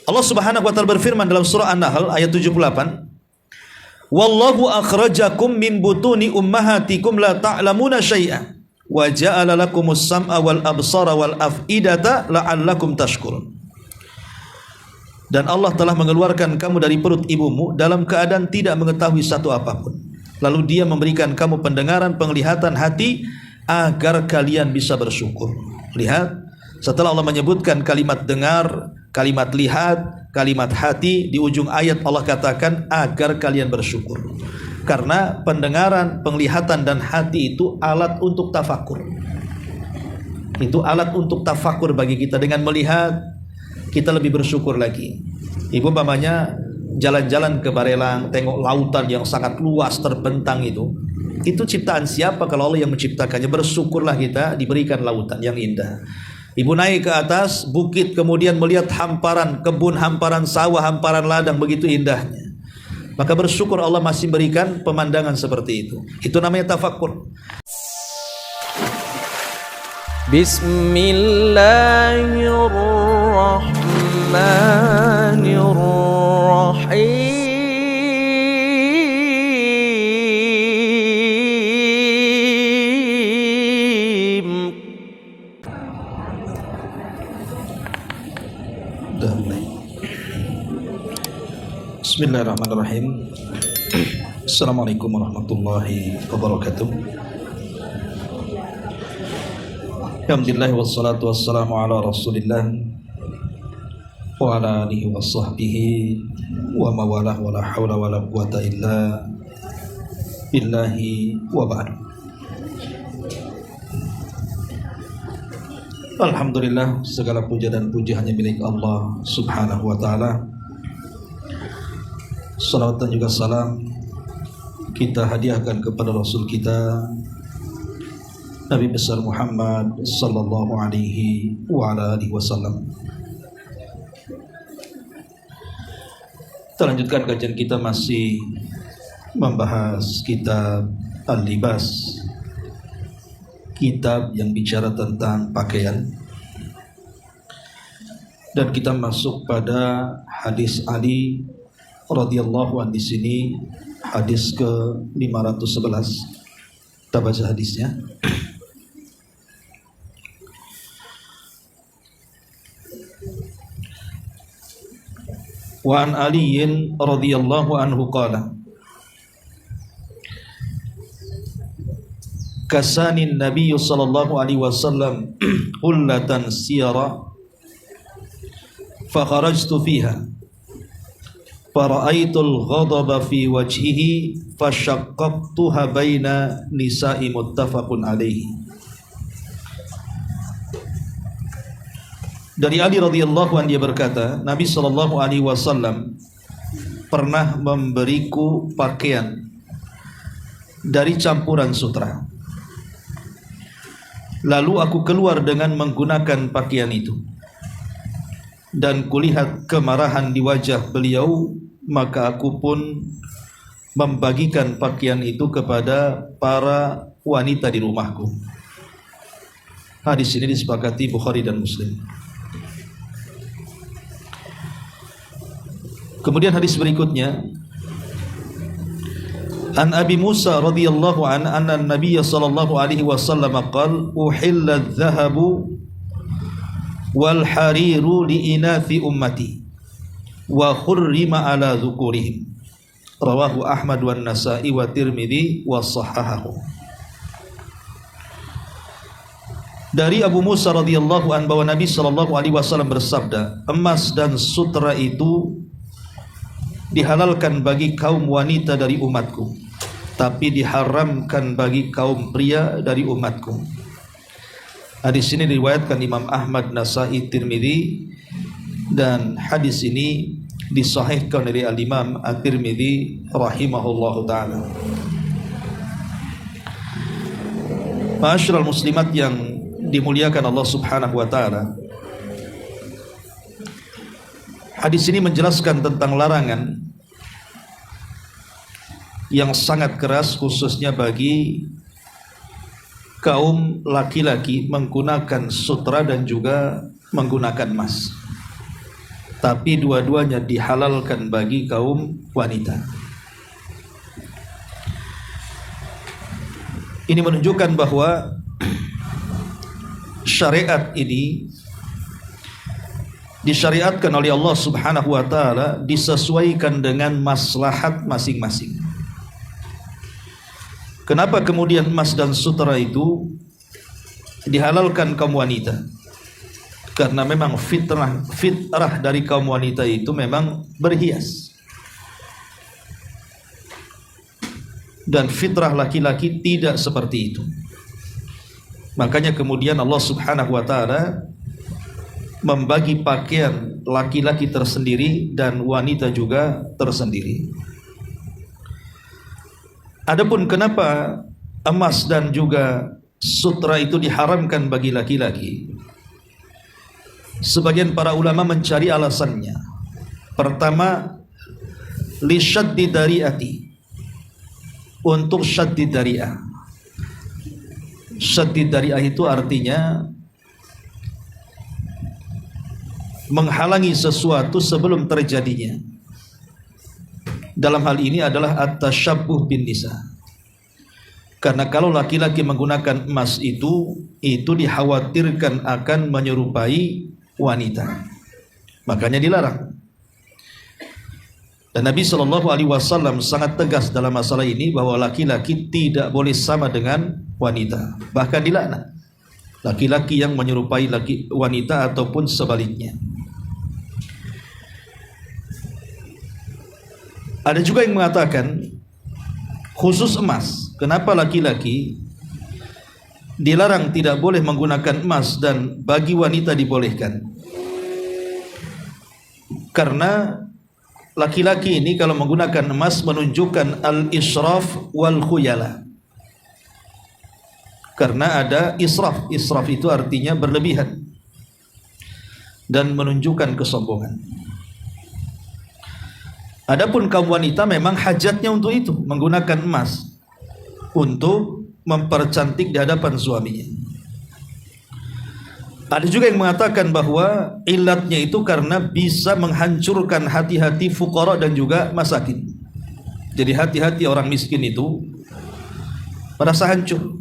Allah Subhanahu wa taala berfirman dalam surah An-Nahl ayat 78, "Wallahu akhrajakum min butuni ummahatikum la ta'lamuna syai'an wa ja'ala lakumus sam'a wal absara wal af'idata la'allakum tashkurun." Dan Allah telah mengeluarkan kamu dari perut ibumu dalam keadaan tidak mengetahui satu apapun. Lalu Dia memberikan kamu pendengaran, penglihatan, hati agar kalian bisa bersyukur. Lihat, setelah Allah menyebutkan kalimat dengar, kalimat lihat, kalimat hati, di ujung ayat Allah katakan agar kalian bersyukur. Karena pendengaran, penglihatan dan hati itu alat untuk tafakur. Itu alat untuk tafakur bagi kita. Dengan melihat, kita lebih bersyukur lagi. Ibu umpamanya jalan-jalan ke Barelang, tengok lautan yang sangat luas terbentang itu ciptaan siapa kalau Allah yang menciptakannya? Bersyukurlah kita diberikan lautan yang indah. Ibu naik ke atas bukit, kemudian melihat hamparan kebun, hamparan sawah, hamparan ladang begitu indahnya. Maka bersyukur Allah masih berikan pemandangan seperti itu. Itu namanya tafakur. Bismillahirrahmanirrahim. Bismillahirrahmanirrahim. Assalamualaikum warahmatullahi wabarakatuh. Alhamdulillah wassalatu wassalamu ala Rasulillah wa ala alihi wa sahbihi wa mawalah wa la hawla wa la quwata illa billahi wa ba'd. Alhamdulillah, segala puja dan puji hanya milik Allah Subhanahu wa taala. Salawat dan juga salam kita hadiahkan kepada Rasul kita Nabi besar Muhammad sallallahu alaihi wa ala alihi wasallam. Kita lanjutkan kajian kita, masih membahas kitab Al-Libas, kitab yang bicara tentang pakaian. Dan kita masuk pada hadis Ali radhiyallahu anhu. Di sini hadis ke 511. Kita baca hadisnya. Wa an Ali radhiyallahu anhu qala kasani Nabi sallallahu alaihi wasallam hullatan siyara fa kharajtu fiha fara'aitul ghadaba fi wajhihi fashaqqaqtuha baina nisa'i muttafaqun alaihi. Dari Ali radhiyallahu anhu dia berkata, Nabi sallallahu alaihi wasallam pernah memberiku pakaian dari campuran sutra. Lalu aku keluar dengan menggunakan pakaian itu. Dan kulihat kemarahan di wajah beliau, maka aku pun membagikan pakaian itu kepada para wanita di rumahku. Hadis ini disepakati Bukhari dan Muslim. Kemudian hadis berikutnya, An Abi Musa radhiyallahu anhu anna Nabiy sallallahu alaihi wasallam qala uhilla adh-dhahabu wal hariru li inathi ummati wa hurrima ala dhukurihim. Rawahu Ahmad wan Nasa'i wa Tirmidzi wa sahahahu. Dari Abu Musa radhiyallahu anhu bahwa Nabi sallallahu alaihi wasallam bersabda, emas dan sutra itu dihalalkan bagi kaum wanita dari umatku, tapi diharamkan bagi kaum pria dari umatku. Hadis ini diriwayatkan Imam Ahmad, Nasa'i, Tirmidzi, dan hadis ini disahihkan oleh Al-Imam At-Tirmidzi rahimahullahu ta'ala. Ma'asyiral muslimat yang dimuliakan Allah subhanahu wa ta'ala, hadis ini menjelaskan tentang larangan yang sangat keras khususnya bagi kaum laki-laki menggunakan sutra dan juga menggunakan emas. tapi dua-duanya dihalalkan bagi kaum wanita. Ini menunjukkan bahwa syariat ini disyariatkan oleh Allah Subhanahu wa taala disesuaikan dengan maslahat masing-masing. Kenapa kemudian emas dan sutra itu dihalalkan kaum wanita? Karena memang fitrah dari kaum wanita itu memang berhias. Dan fitrah laki-laki tidak seperti itu. Makanya kemudian Allah Subhanahu wa taala membagi pakaian laki-laki tersendiri dan wanita juga tersendiri. Adapun kenapa emas dan juga sutra itu diharamkan bagi laki-laki? Sebagian para ulama mencari alasannya. Pertama, li syaddi dari'ati, untuk syaddi dari'ah. Syaddi dari'ah itu artinya menghalangi sesuatu sebelum terjadinya. Dalam hal ini adalah at-tasyabbuh bin nisa. Karena kalau laki-laki menggunakan emas itu dikhawatirkan akan menyerupai wanita, makanya dilarang. Dan Nabi SAW sangat tegas dalam masalah ini bahwa laki-laki tidak boleh sama dengan wanita, bahkan dilaknat laki-laki yang menyerupai wanita ataupun sebaliknya. Ada juga yang mengatakan khusus emas, kenapa laki-laki dilarang tidak boleh menggunakan emas dan bagi wanita dibolehkan? Karena laki-laki ini kalau menggunakan emas menunjukkan al-israf wal khuyala. Karena ada israf. Israf itu artinya berlebihan dan menunjukkan kesombongan. Adapun kaum wanita memang hajatnya untuk itu, menggunakan emas untuk mempercantik di hadapan suaminya. Ada juga yang mengatakan bahwa ilatnya itu karena bisa menghancurkan hati-hati fuqara dan juga masakin. Jadi hati-hati orang miskin itu merasa hancur.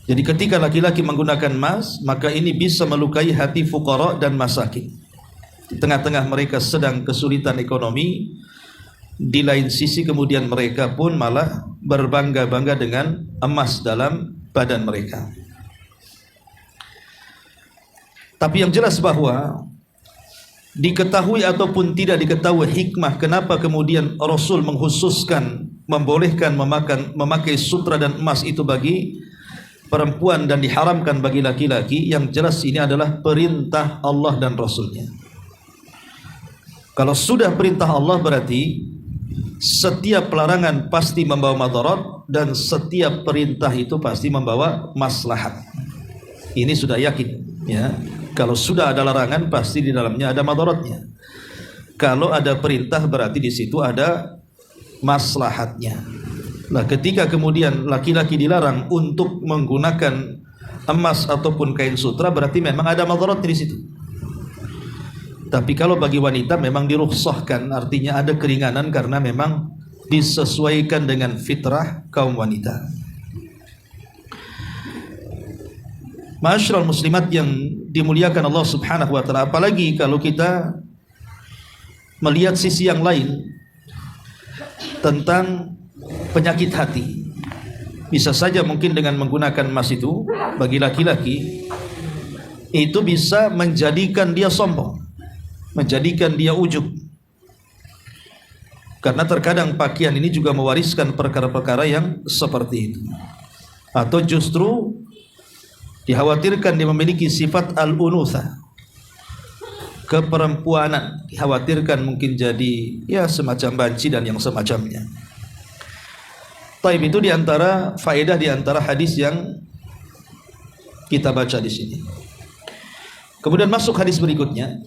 Jadi ketika laki-laki menggunakan emas, maka ini bisa melukai hati fuqara dan masakin. Di tengah-tengah mereka sedang kesulitan ekonomi, di lain sisi kemudian mereka pun malah berbangga-bangga dengan emas dalam badan mereka. Tapi yang jelas bahwa diketahui ataupun tidak diketahui hikmah kenapa kemudian Rasul mengkhususkan membolehkan memakai sutra dan emas itu bagi perempuan dan diharamkan bagi laki-laki, yang jelas ini adalah perintah Allah dan Rasulnya. Kalau sudah perintah Allah berarti setiap pelarangan pasti membawa madarat dan setiap perintah itu pasti membawa maslahat. Ini sudah yakin, ya. Kalau sudah ada larangan pasti di dalamnya ada madaratnya. Kalau ada perintah berarti di situ ada maslahatnya. Nah, ketika kemudian laki-laki dilarang untuk menggunakan emas ataupun kain sutra, berarti memang ada madaratnya di situ. Tapi kalau bagi wanita memang dirukhsahkan, artinya ada keringanan karena memang disesuaikan dengan fitrah kaum wanita. Ma'asyiral muslimat yang dimuliakan Allah Subhanahu wa taala, apalagi kalau kita melihat sisi yang lain tentang penyakit hati. Bisa saja mungkin dengan menggunakan emas itu bagi laki-laki itu bisa menjadikan dia sombong, menjadikan dia ujub. Karena terkadang pakaian ini juga mewariskan perkara-perkara yang seperti itu. Atau justru dikhawatirkan dia memiliki sifat al-unutha, keperempuanan, dikhawatirkan mungkin jadi ya semacam banci dan yang semacamnya. Taib, itu diantara faedah diantara hadis yang kita baca di sini. Kemudian masuk hadis berikutnya.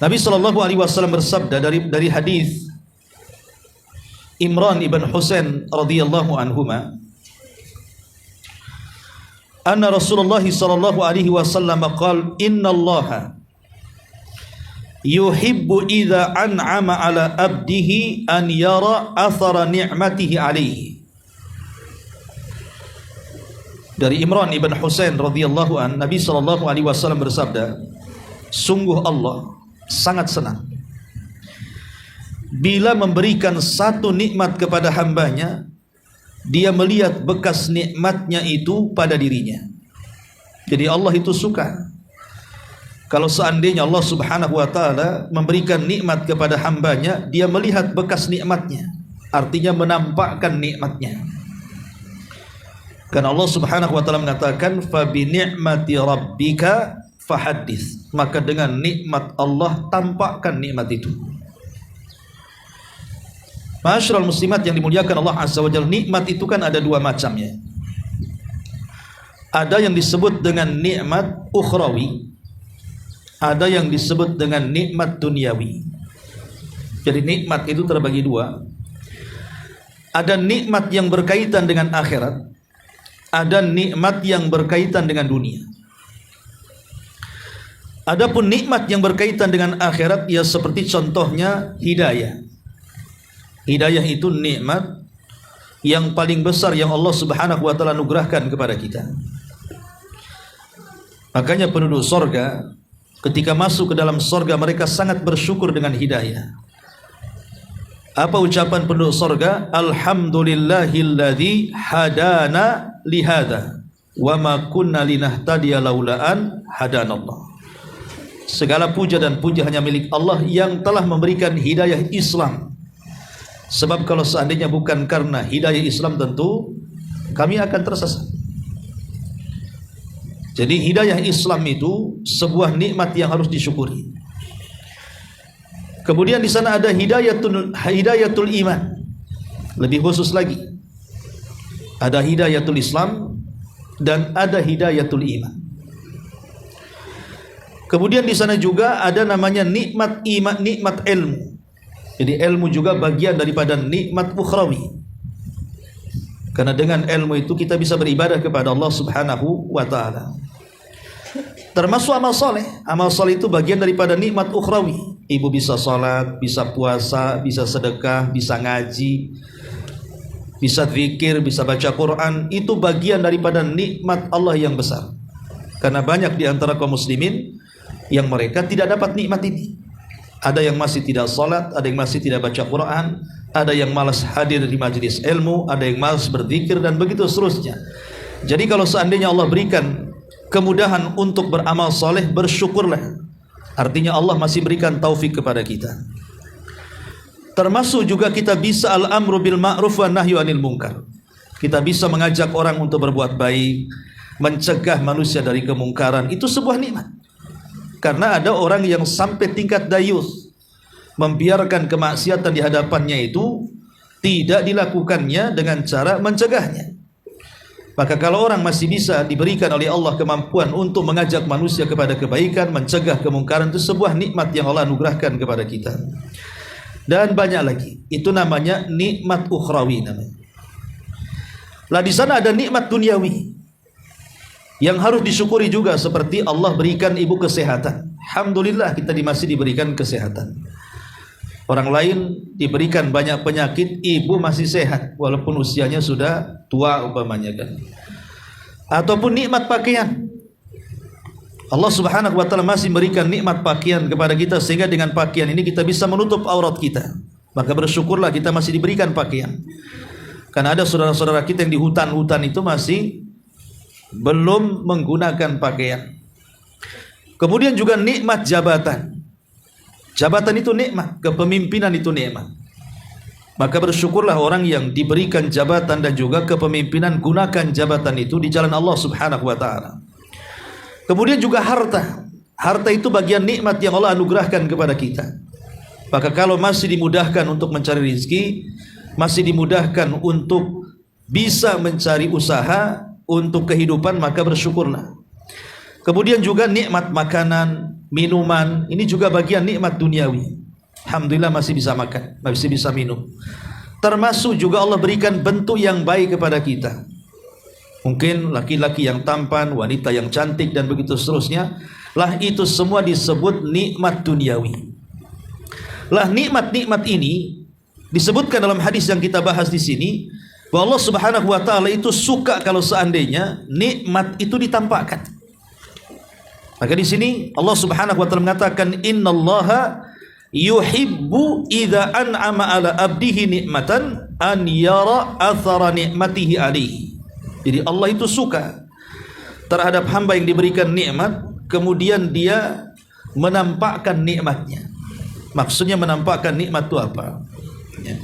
Nabi SAW bersabda dari hadis Imran ibn Husain radhiyallahu anhuma, anna Rasulullah sallallahu alaihi wasallam qala innallaha yuhibbu idza an'ama ala abdihi an yara athara ni'matihi alaihi. Dari Imran ibn Husain radhiyallahu an, Nabi sallallahu alaihi wasallam bersabda, sungguh Allah sangat senang bila memberikan satu nikmat kepada hambanya, dia melihat bekas nikmatnya itu pada dirinya. Jadi Allah itu suka kalau seandainya Allah subhanahu wa ta'ala memberikan nikmat kepada hambanya, dia melihat bekas nikmatnya, artinya menampakkan nikmatnya. Karena Allah subhanahu wa ta'ala mengatakan fabi ni'mati rabbika fahaddits, maka dengan nikmat Allah tampakkan nikmat itu. Ma'asyiral muslimat yang dimuliakan Allah azza wa jalla, nikmat itu kan ada dua macamnya. Ada yang disebut dengan nikmat ukhrawi, ada yang disebut dengan nikmat duniawi. Jadi nikmat itu terbagi dua. Ada nikmat yang berkaitan dengan akhirat, ada nikmat yang berkaitan dengan dunia. Adapun nikmat yang berkaitan dengan akhirat, ya seperti contohnya hidayah. Hidayah itu nikmat yang paling besar yang Allah subhanahu wa ta'ala anugerahkan kepada kita. Makanya penduduk sorga ketika masuk ke dalam sorga, mereka sangat bersyukur dengan hidayah. Apa ucapan penduduk sorga? Alhamdulillahilladzi hadana lihada wa ma kunna linahtadiya laula an hadanallah. Segala puja dan puja hanya milik Allah yang telah memberikan hidayah Islam. Sebab kalau seandainya bukan karena hidayah Islam, tentu kami akan tersesat. Jadi hidayah Islam itu sebuah nikmat yang harus disyukuri. Kemudian di sana ada hidayatul iman. Lebih khusus lagi, ada hidayatul Islam dan ada hidayatul iman. Kemudian di sana juga ada namanya nikmat iman, nikmat ilmu. Jadi ilmu juga bagian daripada nikmat ukhrawi. Karena dengan ilmu itu kita bisa beribadah kepada Allah subhanahu wa ta'ala. Termasuk amal soleh. Amal soleh itu bagian daripada nikmat ukhrawi. Ibu bisa salat, bisa puasa, bisa sedekah, bisa ngaji, bisa zikir, bisa baca Quran. Itu bagian daripada nikmat Allah yang besar. Karena banyak di antara kaum muslimin yang mereka tidak dapat nikmat ini. Ada yang masih tidak salat, ada yang masih tidak baca Quran, ada yang malas hadir di majelis ilmu, ada yang malas berzikir, dan begitu seterusnya. Jadi kalau seandainya Allah berikan kemudahan untuk beramal soleh, bersyukurlah. Artinya Allah masih berikan taufik kepada kita. Termasuk juga kita bisa al-amru bil ma'ruf wa nahyu anil munkar. Kita bisa mengajak orang untuk berbuat baik, mencegah manusia dari kemungkaran. Itu sebuah nikmat. Karena ada orang yang sampai tingkat dayus, membiarkan kemaksiatan di hadapannya itu tidak dilakukannya dengan cara mencegahnya. Maka kalau orang masih bisa diberikan oleh Allah kemampuan untuk mengajak manusia kepada kebaikan, mencegah kemungkaran, itu sebuah nikmat yang Allah anugerahkan kepada kita. Dan banyak lagi. Itu namanya nikmat ukhrawi namanya. Lah di sana ada nikmat duniawi yang harus disyukuri juga, seperti Allah berikan ibu kesehatan. Alhamdulillah kita masih diberikan kesehatan. Orang lain diberikan banyak penyakit, ibu masih sehat walaupun usianya sudah tua umpamanya kan. Ataupun nikmat pakaian. Allah subhanahu wa ta'ala masih memberikan nikmat pakaian kepada kita, sehingga dengan pakaian ini kita bisa menutup aurat kita. Maka bersyukurlah kita masih diberikan pakaian. Karena ada saudara-saudara kita yang di hutan-hutan itu masih belum menggunakan pakaian. Kemudian juga nikmat jabatan. Jabatan itu nikmat, kepemimpinan itu nikmat. Maka bersyukurlah orang yang diberikan jabatan dan juga kepemimpinan, gunakan jabatan itu di jalan Allah subhanahu wa ta'ala. Kemudian juga harta. Harta itu bagian nikmat yang Allah anugerahkan kepada kita. Maka kalau masih dimudahkan untuk mencari rezeki, masih dimudahkan untuk bisa mencari usaha untuk kehidupan, maka bersyukurlah. Kemudian juga nikmat makanan, minuman, ini juga bagian nikmat duniawi. Alhamdulillah masih bisa makan, masih bisa minum. Termasuk juga Allah berikan bentuk yang baik kepada kita. Mungkin laki-laki yang tampan, wanita yang cantik dan begitu seterusnya. Lah itu semua disebut nikmat duniawi. Lah nikmat-nikmat ini disebutkan dalam hadis yang kita bahas di sini bahwa Allah Subhanahu wa taala itu suka kalau seandainya nikmat itu ditampakkan. Maka di sini Allah Subhanahu wa taala mengatakan innallaha yuhibbu idza an'ama ala abdihi nikmatan an yara athara nikmatihi alaihi. Jadi Allah itu suka terhadap hamba yang diberikan nikmat, kemudian dia menampakkan nikmatnya. Maksudnya menampakkan nikmat itu apa? Ya.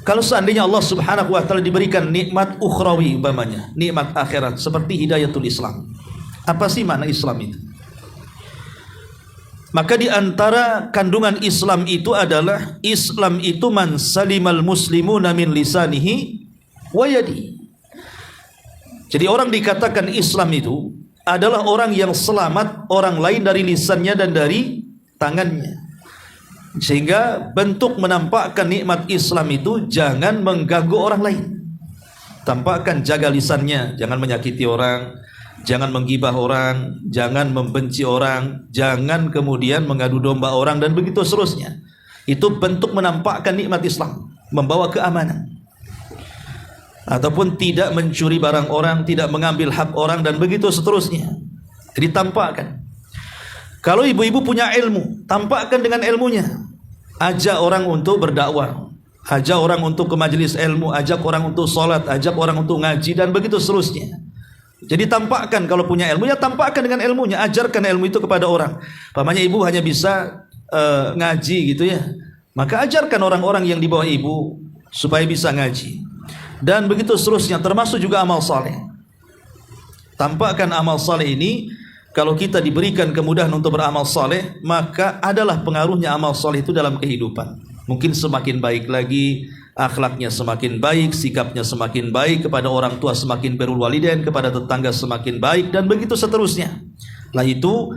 Kalau seandainya Allah Subhanahu wa taala diberikan nikmat ukhrawi umpamanya, nikmat akhirat seperti hidayatul Islam. Apa sih makna Islam itu? Maka di antara kandungan Islam itu adalah Islam itu man salimal muslimuna min lisanihi wa yadihi. Jadi orang dikatakan Islam itu adalah orang yang selamat orang lain dari lisannya dan dari tangannya. Sehingga bentuk menampakkan nikmat Islam itu jangan mengganggu orang lain. Tampakkan, jaga lisannya, jangan menyakiti orang, jangan menggibah orang, jangan membenci orang, jangan kemudian mengadu domba orang dan begitu seterusnya. Itu bentuk menampakkan nikmat Islam, membawa keamanan. Ataupun tidak mencuri barang orang, tidak mengambil hak orang dan begitu seterusnya. Jadi tampakkan. Kalau ibu-ibu punya ilmu, tampakkan dengan ilmunya. Ajak orang untuk berdakwah, ajak orang untuk ke majelis ilmu, ajak orang untuk sholat, ajak orang untuk ngaji dan begitu seterusnya. Jadi tampakkan, kalau punya ilmunya tampakkan dengan ilmunya, ajarkan ilmu itu kepada orang. Pamannya ibu hanya bisa ngaji gitu ya, maka ajarkan orang-orang yang di bawah ibu supaya bisa ngaji. Dan begitu seterusnya, termasuk juga amal saleh. Tampakkan amal saleh ini. Kalau kita diberikan kemudahan untuk beramal saleh, maka adalah pengaruhnya amal saleh itu dalam kehidupan. Mungkin semakin baik lagi, akhlaknya semakin baik, sikapnya semakin baik, kepada orang tua semakin birrul walidain, kepada tetangga semakin baik, dan begitu seterusnya. Lah itu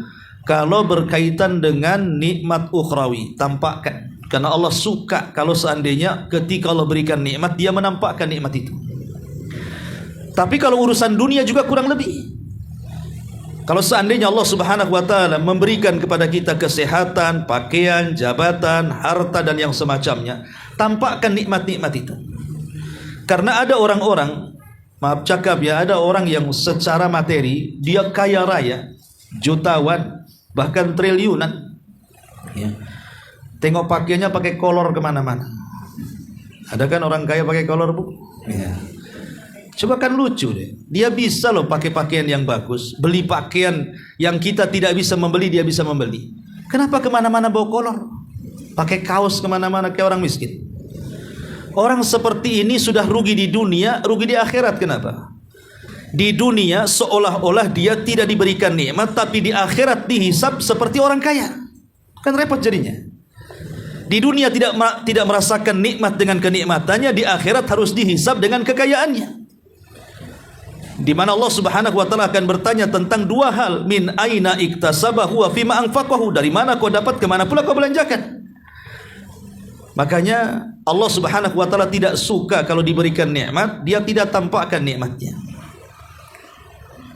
kalau berkaitan dengan nikmat ukhrawi, tampakkan. Karena Allah suka kalau seandainya ketika Allah berikan nikmat, dia menampakkan nikmat itu. Tapi kalau urusan dunia juga kurang lebih. Kalau seandainya Allah Subhanahu wa taala memberikan kepada kita kesehatan, pakaian, jabatan, harta dan yang semacamnya, tampakkan nikmat-nikmat itu. Karena ada orang-orang, maaf cakap ya, ada orang yang secara materi dia kaya raya, jutawan, bahkan triliunan. Ya. Tengok pakaiannya pakai kolor kemana-mana. Ada kan orang kaya pakai kolor, Bu? Ya. Coba kan lucu deh. Dia bisa loh pakai pakaian yang bagus, beli pakaian yang kita tidak bisa membeli, dia bisa membeli. Kenapa kemana-mana bawa kolor? Pakai kaos kemana-mana kayak orang miskin. Orang seperti ini sudah rugi di dunia, rugi di akhirat. Kenapa? Di dunia seolah-olah dia tidak diberikan nikmat, tapi di akhirat dihisab seperti orang kaya. Kan repot jadinya. Di dunia tidak merasakan nikmat dengan kenikmatannya, di akhirat harus dihisab dengan kekayaannya. Di mana Allah Subhanahu wa taala akan bertanya tentang dua hal, min aina iktasabahu wa fima anfaqahu, dari mana kau dapat, kemana pula kau belanjakan. Makanya Allah Subhanahu wa taala tidak suka kalau diberikan nikmat dia tidak tampakkan nikmatnya.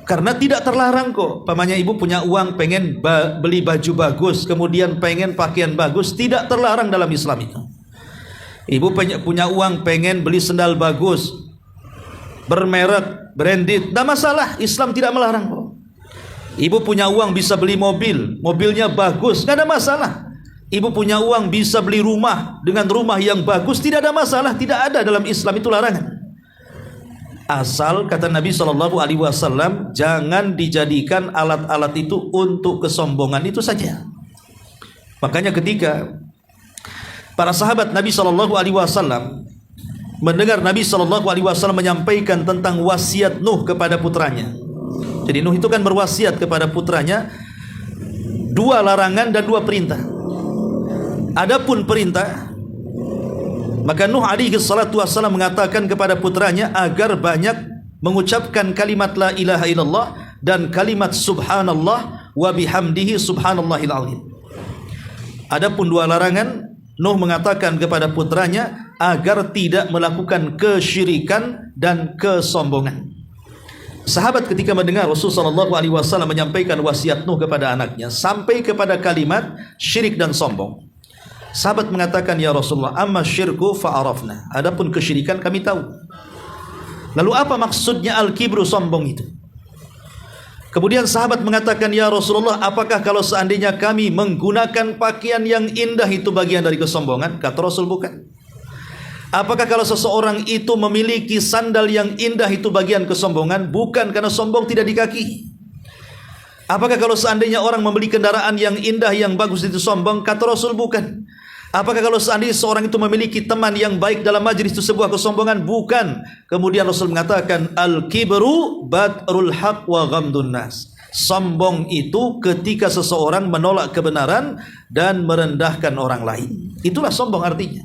Karena tidak terlarang kok. Pamannya ibu punya uang pengen beli baju bagus, kemudian pengen pakaian bagus, tidak terlarang dalam Islam itu. Ibu punya uang pengen beli sendal bagus, bermerek, branded, tidak masalah, Islam tidak melarang kok. Ibu punya uang bisa beli mobil, mobilnya bagus, tidak ada masalah. Ibu punya uang bisa beli rumah dengan rumah yang bagus, tidak ada masalah, tidak ada dalam Islam itu larangan. Asal kata Nabi SAW, jangan dijadikan alat-alat itu untuk kesombongan itu saja. Makanya ketika para sahabat Nabi SAW mendengar Nabi SAW menyampaikan tentang wasiat Nuh kepada putranya. Jadi Nuh itu kan berwasiat kepada putranya, dua larangan dan dua perintah. Adapun perintah, maka Nuh alaihi salatu wassalam mengatakan kepada putranya agar banyak mengucapkan kalimat la ilaha illallah dan kalimat subhanallah wa bihamdihi subhanallahil azim. Adapun dua larangan, Nuh mengatakan kepada putranya agar tidak melakukan kesyirikan dan kesombongan. Sahabat ketika mendengar Rasulullah SAW menyampaikan wasiat Nuh kepada anaknya sampai kepada kalimat syirik dan sombong, sahabat mengatakan, ya Rasulullah, amma syirku fa'arafna, adapun kesyirikan kami tahu. Lalu apa maksudnya al-kibru, sombong itu? Kemudian sahabat mengatakan, ya Rasulullah, apakah kalau seandainya kami menggunakan pakaian yang indah itu bagian dari kesombongan? Kata Rasul, bukan. Apakah kalau seseorang itu memiliki sandal yang indah itu bagian kesombongan? Bukan, karena sombong tidak di kaki. Apakah kalau seandainya orang membeli kendaraan yang indah, yang bagus itu sombong? Kata Rasul, bukan. Apakah kalau seandainya seorang itu memiliki teman yang baik dalam majlis itu sebuah kesombongan? Bukan. Kemudian Rasul mengatakan, al-kibru batrul haq wa ghamdun nas. Sombong itu ketika seseorang menolak kebenaran dan merendahkan orang lain. Itulah sombong artinya.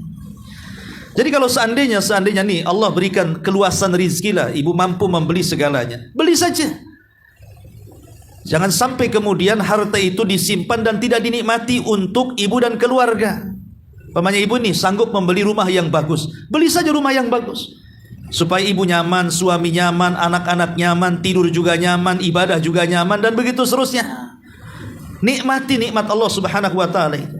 Jadi kalau seandainya nih Allah berikan keluasan rizki lah, ibu mampu membeli segalanya, beli saja. Jangan sampai kemudian harta itu disimpan dan tidak dinikmati untuk ibu dan keluarga. Pamannya ibu nih sanggup membeli rumah yang bagus, beli saja rumah yang bagus, supaya ibu nyaman, suami nyaman, anak-anak nyaman, tidur juga nyaman, ibadah juga nyaman, dan begitu seterusnya. Nikmati nikmat Allah Subhanahu wa ta'ala itu.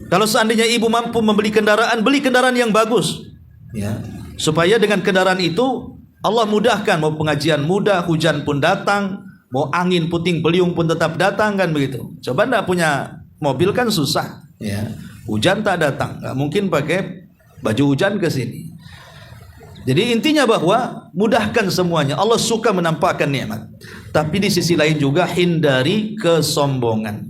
Kalau seandainya ibu mampu membeli kendaraan, beli kendaraan yang bagus, ya, supaya dengan kendaraan itu Allah mudahkan, mau pengajian mudah, hujan pun datang, mau angin puting beliung pun tetap datang, kan begitu. Coba enggak punya mobil kan susah, ya. Hujan tak datang, nggak mungkin pakai baju hujan ke sini. Jadi intinya bahwa mudahkan semuanya. Allah suka menampakkan nikmat. Tapi di sisi lain juga hindari kesombongan.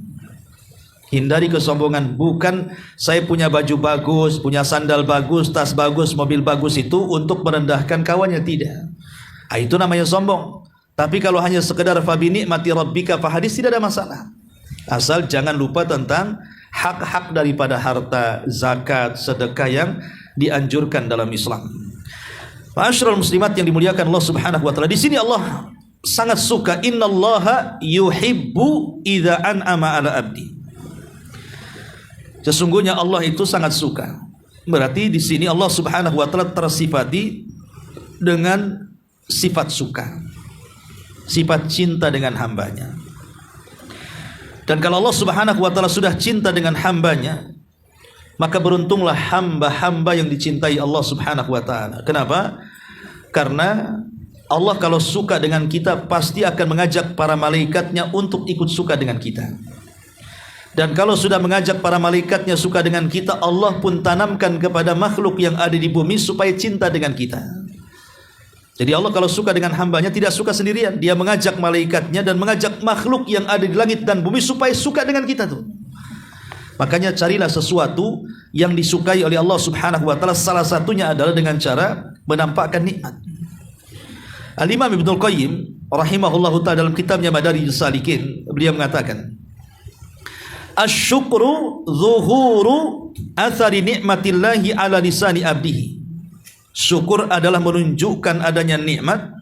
Hindari kesombongan. Bukan saya punya baju bagus, punya sandal bagus, tas bagus, mobil bagus itu untuk merendahkan kawannya, tidak. Itu namanya sombong. Tapi kalau hanya sekedar fabi ni'mati rabbika fahadis, tidak ada masalah. Asal jangan lupa tentang hak-hak daripada harta, zakat, sedekah yang dianjurkan dalam Islam. Ma'asyiral muslimat yang dimuliakan Allah Subhanahu wa taala. Di sini Allah sangat suka, innallaha yuhibbu idza an'ama 'ala 'abdi. Sesungguhnya Allah itu sangat suka. Berarti di sini Allah Subhanahu wa taala tersifati dengan sifat suka. Sifat cinta dengan hambanya. Dan kalau Allah Subhanahu wa ta'ala sudah cinta dengan hambanya, maka beruntunglah hamba-hamba yang dicintai Allah Subhanahu wa ta'ala. Kenapa? Karena Allah kalau suka dengan kita pasti akan mengajak para malaikatnya untuk ikut suka dengan kita. Dan kalau sudah mengajak para malaikatnya suka dengan kita, Allah pun tanamkan kepada makhluk yang ada di bumi supaya cinta dengan kita. Jadi Allah kalau suka dengan hambanya tidak suka sendirian. Dia mengajak malaikatnya dan mengajak makhluk yang ada di langit dan bumi supaya suka dengan kita tuh. Makanya carilah sesuatu yang disukai oleh Allah Subhanahu wa ta'ala. Salah satunya adalah dengan cara menampakkan nikmat. Al-Imam Ibnul Qayyim rahimahullahu ta'ala dalam kitabnya Madarijus Salikin, beliau mengatakan, Asy-syukru zuhuru athari ni'matillahi ala lisani abdihi. Syukur adalah menunjukkan adanya nikmat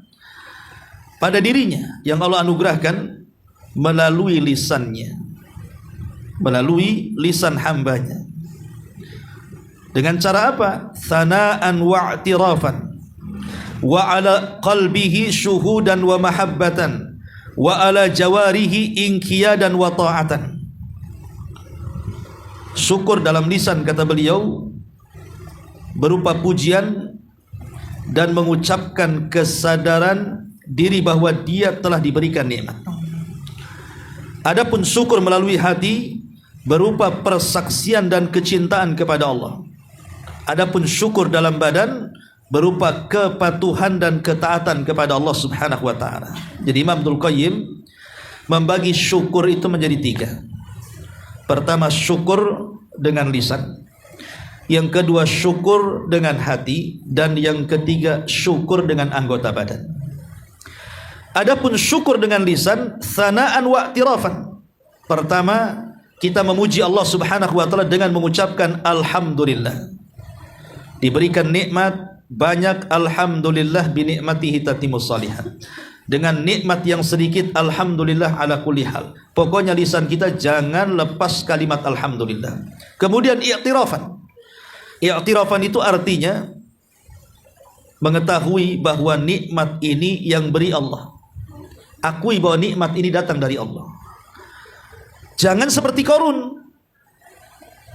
pada dirinya yang Allah anugerahkan melalui lisannya, melalui lisan hambanya. Dengan cara apa? Thana'an wa'tirafan wa ala qalbihi syuhudan wa mahabbatan wa ala jawarihi inqiyadan wa ta'atan. Syukur dalam lisan, kata beliau, berupa pujian dan mengucapkan kesadaran diri bahwa dia telah diberikan nikmat. Adapun syukur melalui hati berupa persaksian dan kecintaan kepada Allah. Adapun syukur dalam badan berupa kepatuhan dan ketaatan kepada Allah Subhanahu wa ta'ala. Jadi Imam Ibnul Qayyim membagi syukur itu menjadi 3. Pertama, syukur dengan lisan. Yang kedua, syukur dengan hati. Dan yang ketiga, syukur dengan anggota badan. Adapun syukur dengan lisan, thana'an wa'tirafan. Pertama, kita memuji Allah Subhanahu wa ta'ala dengan mengucapkan alhamdulillah. Diberikan nikmat banyak, alhamdulillah bi ni'matihi tatimus shalihat. Dengan nikmat yang sedikit, alhamdulillah ala kulli hal. Pokoknya lisan kita jangan lepas kalimat alhamdulillah. Kemudian i'tirafan. I'tirafan itu artinya mengetahui bahwa nikmat ini yang beri Allah. Akui bahwa nikmat ini datang dari Allah. Jangan seperti Qarun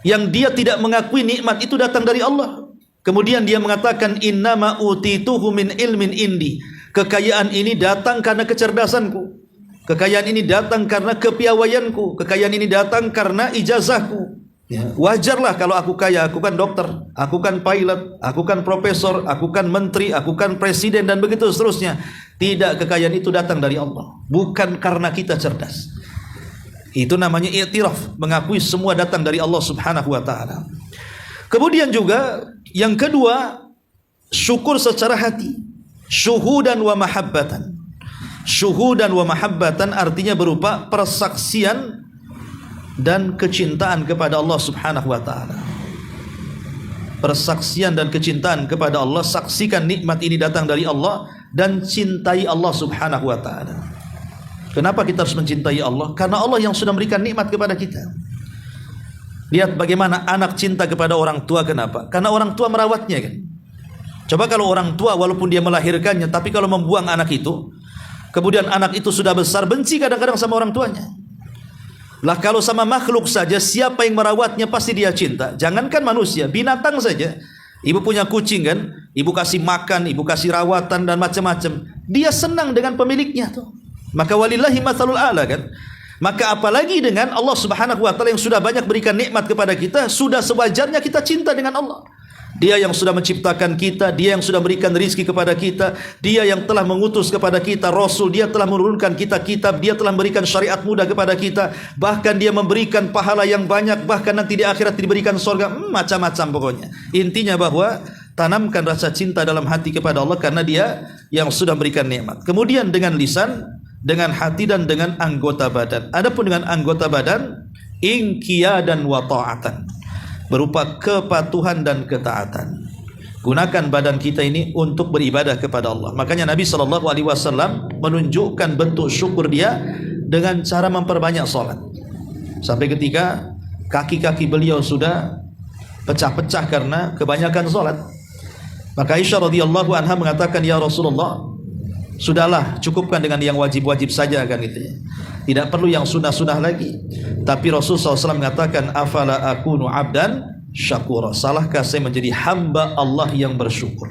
yang dia tidak mengakui nikmat itu datang dari Allah. Kemudian dia mengatakan innama utituhu min ilmin indi. Kekayaan ini datang karena kecerdasanku. Kekayaan ini datang karena kepiawaianku. Kekayaan ini datang karena ijazahku. Ya, wajarlah kalau aku kaya, aku kan dokter, aku kan pilot, aku kan profesor, aku kan menteri, aku kan presiden, dan begitu seterusnya. Tidak, kekayaan itu datang dari Allah, bukan karena kita cerdas. Itu namanya i'tiraf, mengakui semua datang dari Allah Subhanahu wa taala. Kemudian juga yang kedua, syukur secara hati, syuhudan wa mahabbatan. Syuhudan wa mahabbatan artinya berupa persaksian dan kecintaan kepada Allah Subhanahu wa taala. Persaksian dan kecintaan kepada Allah, saksikan nikmat ini datang dari Allah dan cintai Allah Subhanahu wa taala. Kenapa kita harus mencintai Allah? Karena Allah yang sudah memberikan nikmat kepada kita. Lihat bagaimana anak cinta kepada orang tua. Kenapa? Karena orang tua merawatnya kan. Coba kalau orang tua walaupun dia melahirkannya, tapi kalau membuang anak itu, kemudian anak itu sudah besar, benci kadang-kadang sama orang tuanya. Lah kalau sama makhluk saja, siapa yang merawatnya pasti dia cinta. Jangankan manusia, binatang saja. Ibu punya kucing kan, ibu kasih makan, ibu kasih rawatan dan macam-macam. Dia senang dengan pemiliknya tuh. Maka walillahi matsalul a'la kan. Maka apalagi dengan Allah Subhanahu wa taala yang sudah banyak berikan nikmat kepada kita, sudah sewajarnya kita cinta dengan Allah. Dia yang sudah menciptakan kita, dia yang sudah berikan rezeki kepada kita, dia yang telah mengutus kepada kita Rasul, dia telah menurunkan kita kitab, dia telah memberikan syariat mudah kepada kita, bahkan dia memberikan pahala yang banyak, bahkan nanti di akhirat diberikan surga, macam-macam pokoknya. Intinya bahwa tanamkan rasa cinta dalam hati kepada Allah karena dia yang sudah memberikan nikmat. Kemudian dengan lisan, dengan hati, dan dengan anggota badan. Adapun dengan anggota badan, inqiyadan wa ta'atan, berupa kepatuhan dan ketaatan. Gunakan badan kita ini untuk beribadah kepada Allah. Makanya Nabi SAW menunjukkan bentuk syukur dia dengan cara memperbanyak salat. Sampai ketika kaki-kaki beliau sudah pecah-pecah karena kebanyakan salat. Maka Aisyah radhiyallahu anha mengatakan, ya Rasulullah, sudahlah, cukupkan dengan yang wajib-wajib saja kan gitu ya. Tidak perlu yang sunnah-sunnah lagi. Tapi Rasulullah SAW mengatakan, afala akunu abdan syakura. Salahkah saya menjadi hamba Allah yang bersyukur?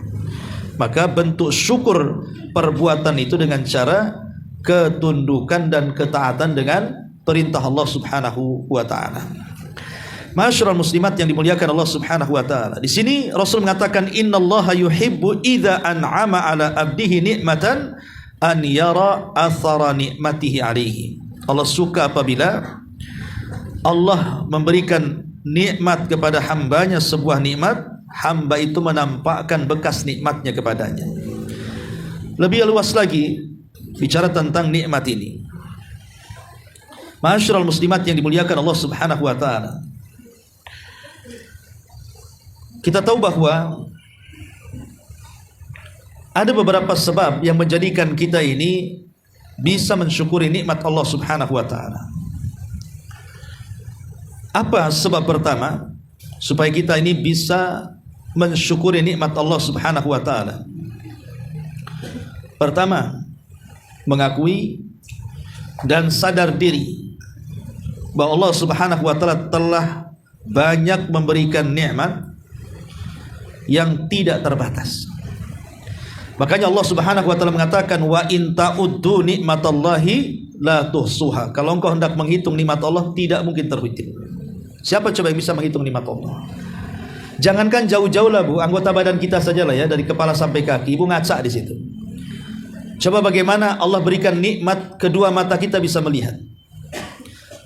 Maka bentuk syukur perbuatan itu dengan cara ketundukan dan ketaatan dengan perintah Allah Subhanahu wa taala. Ma'asyiral muslimat yang dimuliakan Allah Subhanahu wa taala. Di sini Rasul mengatakan, innallaha yuhibbu idza an'ama ala abdihi nikmatan an yara athara nikmatihi alaihi. Allah suka apabila Allah memberikan nikmat kepada hambanya sebuah nikmat, hamba itu menampakkan bekas nikmatnya kepadanya. Lebih luas lagi bicara tentang nikmat ini. Ma'asyiral muslimat yang dimuliakan Allah Subhanahu wa taala. Kita tahu bahwa ada beberapa sebab yang menjadikan kita ini bisa mensyukuri nikmat Allah Subhanahu wa taala. Apa sebab pertama supaya kita ini bisa mensyukuri nikmat Allah Subhanahu wa taala? Pertama, mengakui dan sadar diri bahwa Allah Subhanahu wa taala telah banyak memberikan nikmat yang tidak terbatas. Makanya Allah Subhanahu wa taala mengatakan, wa in ta'uddu nikmatallahi la tuhsuha. Kalau engkau hendak menghitung nikmat Allah, tidak mungkin terhitung. Siapa coba yang bisa menghitung nikmat Allah? Jangankan jauh-jauh lah Bu, anggota badan kita sajalah ya, dari kepala sampai kaki, Ibu ngaca di situ. Coba bagaimana Allah berikan nikmat kedua mata kita bisa melihat.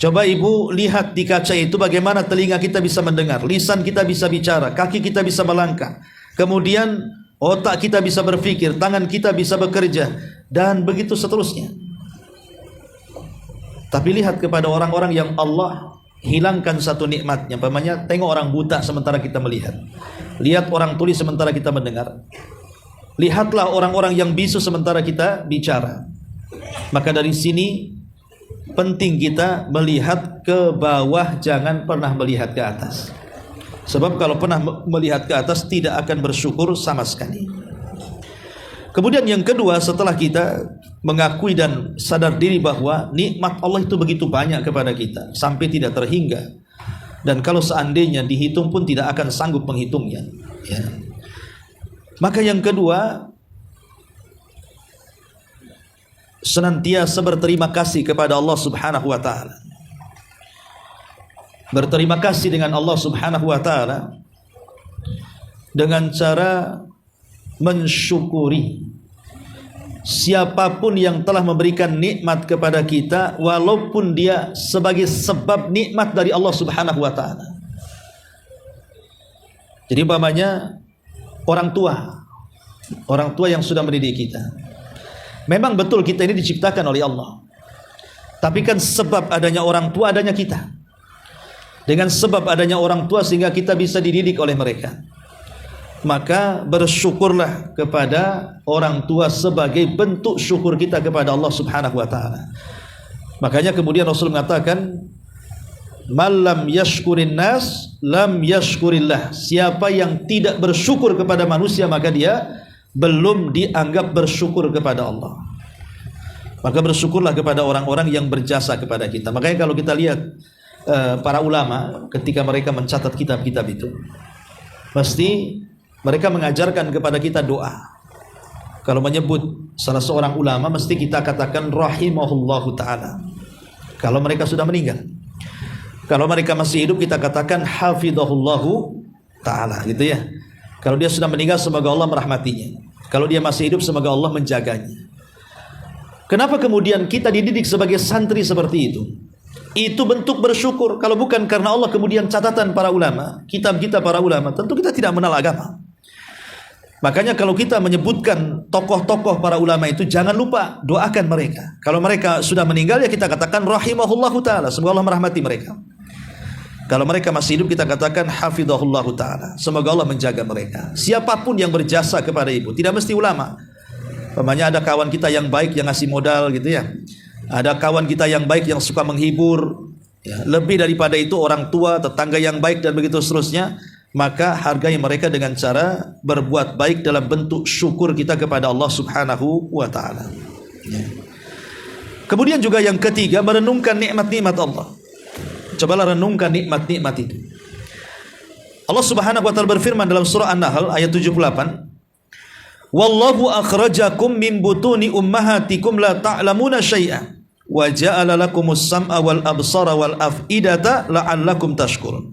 Coba Ibu lihat di kaca itu bagaimana telinga kita bisa mendengar, lisan kita bisa bicara, kaki kita bisa melangkah. Kemudian otak kita bisa berpikir, tangan kita bisa bekerja, dan begitu seterusnya. Tapi lihat kepada orang-orang yang Allah hilangkan satu nikmatnya. Umpamanya tengok orang buta sementara kita melihat. Lihat orang tuli sementara kita mendengar. Lihatlah orang-orang yang bisu sementara kita bicara. Maka dari sini penting kita melihat ke bawah, jangan pernah melihat ke atas. Sebab kalau pernah melihat ke atas tidak akan bersyukur sama sekali. Kemudian yang kedua, setelah kita mengakui dan sadar diri bahwa nikmat Allah itu begitu banyak kepada kita sampai tidak terhingga, dan kalau seandainya dihitung pun tidak akan sanggup menghitungnya, ya. Maka yang kedua, senantiasa berterima kasih kepada Allah Subhanahu wa taala. Berterima kasih dengan Allah Subhanahu wa taala dengan cara mensyukuri siapapun yang telah memberikan nikmat kepada kita, walaupun dia sebagai sebab nikmat dari Allah Subhanahu wa taala. Jadi umpamanya orang tua yang sudah mendidik kita. Memang betul kita ini diciptakan oleh Allah, tapi kan sebab adanya orang tua adanya kita. Dengan sebab adanya orang tua sehingga kita bisa dididik oleh mereka. Maka bersyukurlah kepada orang tua sebagai bentuk syukur kita kepada Allah Subhanahu wa taala. Makanya kemudian Rasul mengatakan, "Malam yashkurin nas lam yashkurillah." Siapa yang tidak bersyukur kepada manusia, maka dia belum dianggap bersyukur kepada Allah. Maka bersyukurlah kepada orang-orang yang berjasa kepada kita. Makanya kalau kita lihat para ulama ketika mereka mencatat kitab-kitab itu, pasti mereka mengajarkan kepada kita doa. Kalau menyebut salah seorang ulama, mesti kita katakan rahimahullahu ta'ala kalau mereka sudah meninggal. Kalau mereka masih hidup, kita katakan hafidhahullahu ta'ala, gitu ya. Kalau dia sudah meninggal, semoga Allah merahmatinya. Kalau dia masih hidup, semoga Allah menjaganya. Kenapa kemudian kita dididik sebagai santri seperti itu? Itu bentuk bersyukur. Kalau bukan karena Allah, kemudian catatan para ulama, kitab kita para ulama, tentu kita tidak mengenal agama. Makanya kalau kita menyebutkan tokoh-tokoh para ulama itu, jangan lupa doakan mereka. Kalau mereka sudah meninggal, ya kita katakan rahimahullahu ta'ala, semoga Allah merahmati mereka. Kalau mereka masih hidup, kita katakan hafidhahullahu ta'ala, semoga Allah menjaga mereka. Siapapun yang berjasa kepada ibu, tidak mesti ulama. Umpamanya ada kawan kita yang baik yang ngasih modal, gitu ya. Ada kawan kita yang baik yang suka menghibur, ya. Lebih daripada itu orang tua, tetangga yang baik, dan begitu seterusnya. Maka hargai mereka dengan cara berbuat baik dalam bentuk syukur kita kepada Allah Subhanahu wa ta'ala, ya. Kemudian juga yang ketiga, merenungkan nikmat-nikmat Allah. Cobalah renungkan nikmat-nikmat itu. Allah Subhanahu wa ta'ala berfirman dalam surah An-Nahl ayat 78, "Wallahu akhrajakum min butuni ummahatikum la ta'lamuna syai'a wa ja'ala lakumus sam'a wal absara wal af'idata la'allakum tashkurun."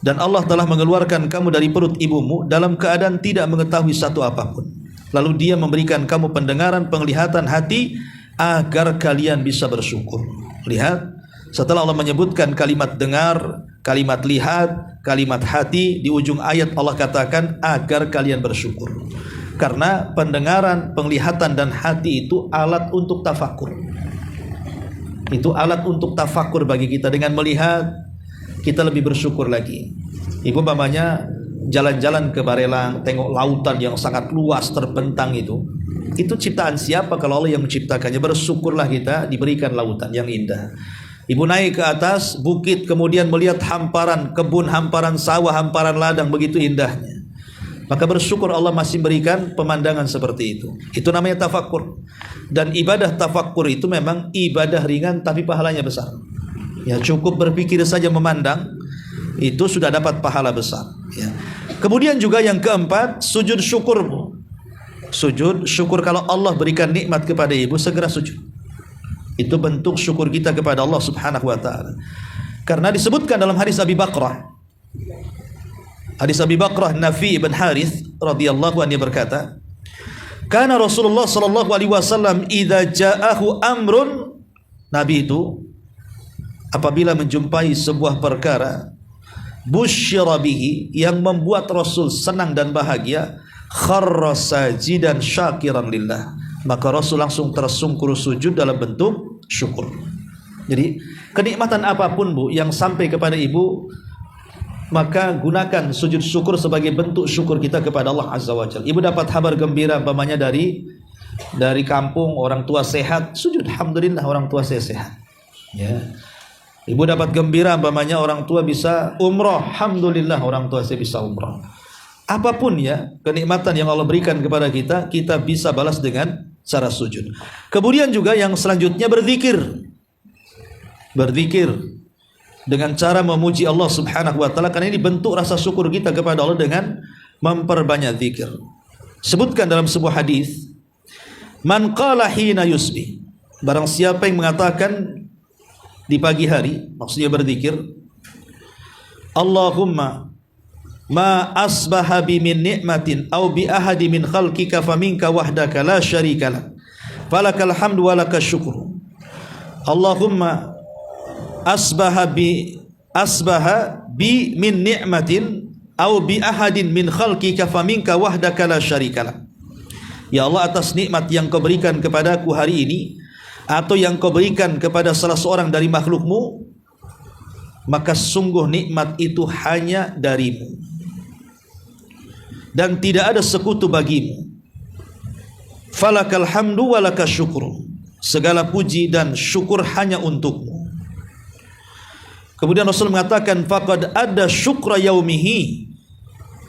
Dan Allah telah mengeluarkan kamu dari perut ibumu dalam keadaan tidak mengetahui satu apapun. Lalu Dia memberikan kamu pendengaran, penglihatan, hati agar kalian bisa bersyukur. Lihat, setelah Allah menyebutkan kalimat dengar, kalimat lihat, kalimat hati, di ujung ayat Allah katakan agar kalian bersyukur. Karena pendengaran, penglihatan dan hati itu alat untuk tafakur. Itu alat untuk tafakur bagi kita. Dengan melihat, kita lebih bersyukur lagi. Ibu umpamanya jalan-jalan ke Barelang, tengok lautan yang sangat luas terbentang itu ciptaan siapa kalau Allah yang menciptakannya? Bersyukurlah kita diberikan lautan yang indah. Ibu naik ke atas bukit, kemudian melihat hamparan kebun, hamparan sawah, hamparan ladang, begitu indahnya. Maka bersyukur Allah masih berikan pemandangan seperti itu. Itu namanya tafakur. Dan ibadah tafakur itu memang ibadah ringan tapi pahalanya besar. Ya, cukup berpikir saja, memandang, itu sudah dapat pahala besar, ya. Kemudian juga yang keempat, sujud syukur. Sujud syukur kalau Allah berikan nikmat kepada ibu, segera sujud. Itu bentuk syukur kita kepada Allah Subhanahu wa ta'ala. Karena disebutkan dalam hadis Abi Bakrah. Hadis Abi Bakrah Nafi ibn Harith radhiyallahu anhu berkata, "Kana Rasulullah sallallahu alaihi wasallam idza ja'ahu amrun." Nabi itu apabila menjumpai sebuah perkara busyira bihi, yang membuat Rasul senang dan bahagia, kharra sajidan syakiran lillah, maka Rasul langsung tersungkur sujud dalam bentuk syukur. Jadi kenikmatan apapun Bu yang sampai kepada ibu, maka gunakan sujud syukur sebagai bentuk syukur kita kepada Allah Azza wa Jalla. Ibu dapat kabar gembira umpamanya dari kampung, orang tua sehat, sujud alhamdulillah orang tua saya sehat, ya. Ibu dapat gembira umpamanya orang tua bisa umrah, alhamdulillah orang tua saya bisa umrah. Apapun ya kenikmatan yang Allah berikan kepada kita, kita bisa balas dengan cara sujud. Kemudian juga yang selanjutnya berzikir. Berzikir dengan cara memuji Allah Subhanahu wa taala, karena ini bentuk rasa syukur kita kepada Allah dengan memperbanyak zikir. Sebutkan dalam sebuah hadis, man qala hina yusbih, barang siapa yang mengatakan di pagi hari, maksudnya berzikir, Allahumma ma asbaha bi min ni'matin aw bi ahadi min khalqika faminka wahdaka la syarika lak falakal hamdu wa lakas syukru. Allahumma asbaha bi min ni'matin aw bi ahadin min khalqika faminka wahdaka la syarika lak. Ya Allah, atas nikmat yang kau berikan kepadaku hari ini atau yang kau berikan kepada salah seorang dari makhlukmu, maka sungguh nikmat itu hanya darimu dan tidak ada sekutu bagimu. Falakal hamdu wa lakas syukru, segala puji dan syukur hanya untukmu. Kemudian Rasul mengatakan, faqad ada syukra yaumihi,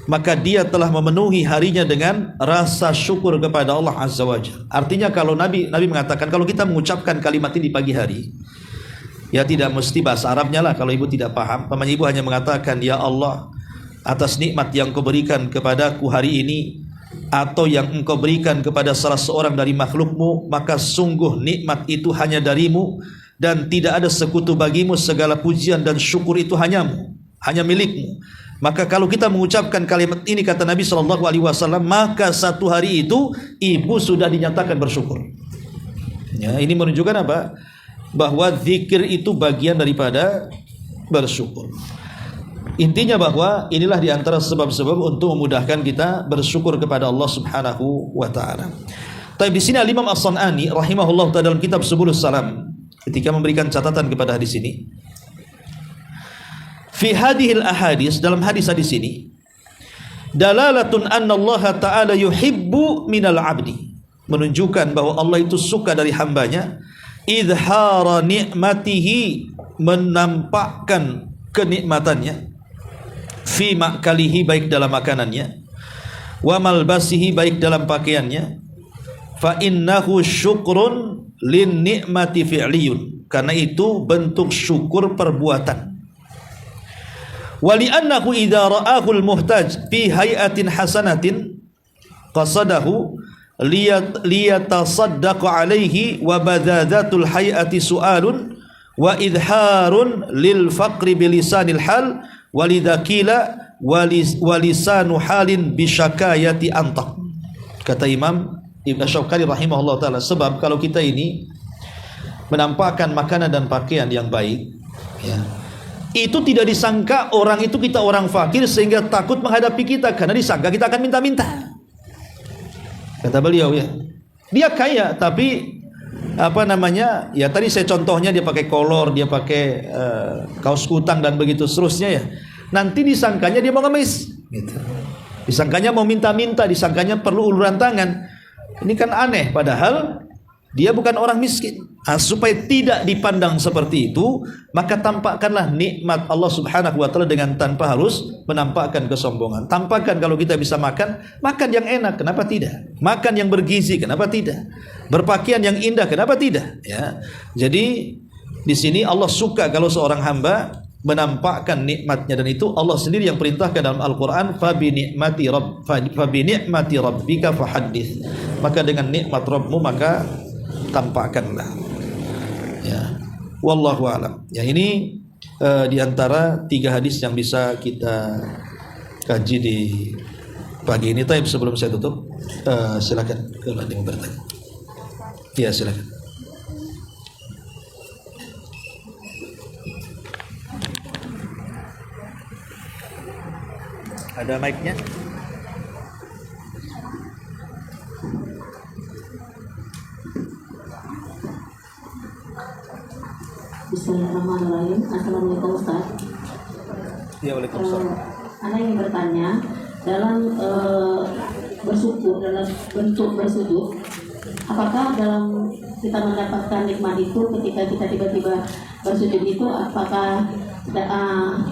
maka dia telah memenuhi harinya dengan rasa syukur kepada Allah Azza wa Jalla. Artinya kalau Nabi mengatakan, kalau kita mengucapkan kalimat ini di pagi hari, ya tidak mesti bahasa Arabnya lah kalau ibu tidak paham. Paman ibu hanya mengatakan, ya Allah, atas nikmat yang kau berikan kepadaku hari ini atau yang engkau berikan kepada salah seorang dari makhlukmu, maka sungguh nikmat itu hanya darimu dan tidak ada sekutu bagimu, segala pujian dan syukur itu hanyamu, hanya milikmu. Maka kalau kita mengucapkan kalimat ini, kata Nabi SAW, maka satu hari itu ibu sudah dinyatakan bersyukur. Ya, ini menunjukkan apa? Bahwa zikir itu bagian daripada bersyukur. Intinya bahwa inilah diantara sebab-sebab untuk memudahkan kita bersyukur kepada Allah Subhanahu wa taala. Tapi di sini Imam As-San'ani rahimahullah taala dalam kitab Subulus Salam ketika memberikan catatan kepada hadis ini, fi hadhil ahadis, dalam hadis-hadis ini, dalalatun anna Allah taala yuhibbu minal abdi, menunjukkan bahwa Allah itu suka dari hambanya, idhara ni'matihi, menampakkan kenikmatannya, fi ma'kalihi, baik dalam makanannya, wa malbasihi, baik dalam pakaiannya, fa innahu syukrun lin ni'mati fi'liyun, karena itu bentuk syukur perbuatan. Wa li'annahu idza ra'ahu al-muhtaj fi hay'atin hasanatin qasadahu liyatasaddaq alaihi wa badadatul hay'ati su'alun wa idharun lil faqri bilisanil hal walidakila walisanu halin bisyakayati antak. Kata Imam Ibn Syawqani rahimahullah ta'ala, sebab kalau kita ini menampakkan makanan dan pakaian yang baik, ya, itu tidak disangka orang itu kita orang fakir sehingga takut menghadapi kita, karena disangka kita akan minta-minta. Kata beliau, ya, dia kaya tapi ya tadi saya contohnya, dia pakai kolor, dia pakai kaos kutang dan begitu seterusnya, ya. Nanti disangkanya dia mau ngemis, gitu. Disangkanya mau minta-minta, disangkanya perlu uluran tangan. Ini kan aneh, padahal dia bukan orang miskin. Supaya tidak dipandang seperti itu, maka tampakkanlah nikmat Allah Subhanahu wa taala dengan tanpa harus menampakkan kesombongan. Tampakkan kalau kita bisa makan yang enak, kenapa tidak? Makan yang bergizi, kenapa tidak? Berpakaian yang indah, kenapa tidak? Ya. Jadi di sini Allah suka kalau seorang hamba menampakkan nikmatnya, dan itu Allah sendiri yang perintahkan dalam Al-Quran, fa bi ni'mati rabbika fahaddits, maka dengan nikmat Rabbmu maka tampakkanlah. Ya, wallahu alam. Ya, ini diantara 3 hadis yang bisa kita kaji di pagi ini. Tapi sebelum saya tutup, silakan kalau ada yang bertanya. Ya, silakan. Ada mic-nya? Bismillahirrahmanirrahim. Assalamualaikum Ustaz. Ya, waalaikumsalam. Ana ingin bertanya, dalam bersyukur, dalam bentuk bersujud, apakah dalam kita mendapatkan nikmat itu ketika kita tiba-tiba bersujud itu, apakah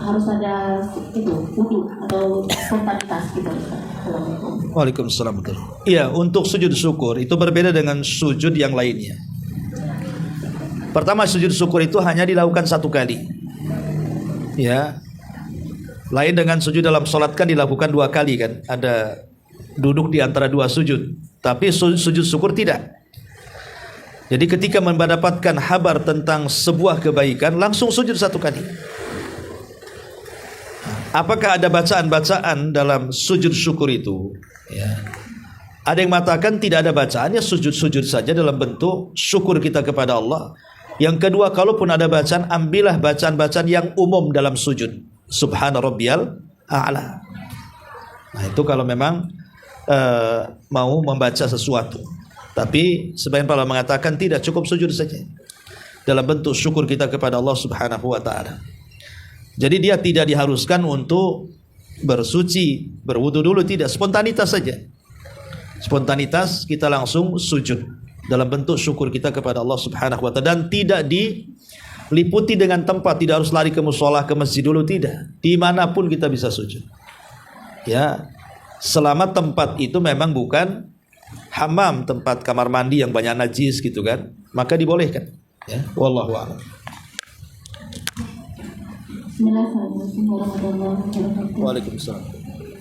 harus ada itu wudu atau spontanitas gitu? Assalamualaikum. Waalaikumsalam. Iya, untuk sujud syukur itu berbeda dengan sujud yang lainnya. Pertama, sujud syukur itu hanya dilakukan satu kali. Ya. Lain dengan sujud dalam sholat kan dilakukan dua kali kan. Ada duduk di antara dua sujud. Tapi sujud syukur tidak. Jadi ketika mendapatkan kabar tentang sebuah kebaikan, langsung sujud satu kali. Apakah ada bacaan-bacaan dalam sujud syukur itu? Ya. Ada yang mengatakan tidak ada bacaannya, sujud-sujud saja dalam bentuk syukur kita kepada Allah. Yang kedua, kalaupun ada bacaan, ambillah bacaan-bacaan yang umum dalam sujud. Subhana rabbiyal a'la. Nah, itu kalau memang mau membaca sesuatu. Tapi sebagian para mengatakan tidak, cukup sujud saja dalam bentuk syukur kita kepada Allah Subhanahu wa taala. Jadi dia tidak diharuskan untuk bersuci, berwudu dulu, tidak, spontanitas saja. Spontanitas kita langsung sujud dalam bentuk syukur kita kepada Allah Subhanahu wa taala, dan tidak diliputi dengan tempat, tidak harus lari ke mushola, ke masjid dulu, tidak. Dimanapun kita bisa sujud. Ya, selama tempat itu memang bukan hammam, tempat kamar mandi yang banyak najis gitu kan, maka dibolehkan. Ya, wallahu a'lam. Bismillahirrahmanirrahim warahmatullahi wabarakatuh. Waalaikumsalam.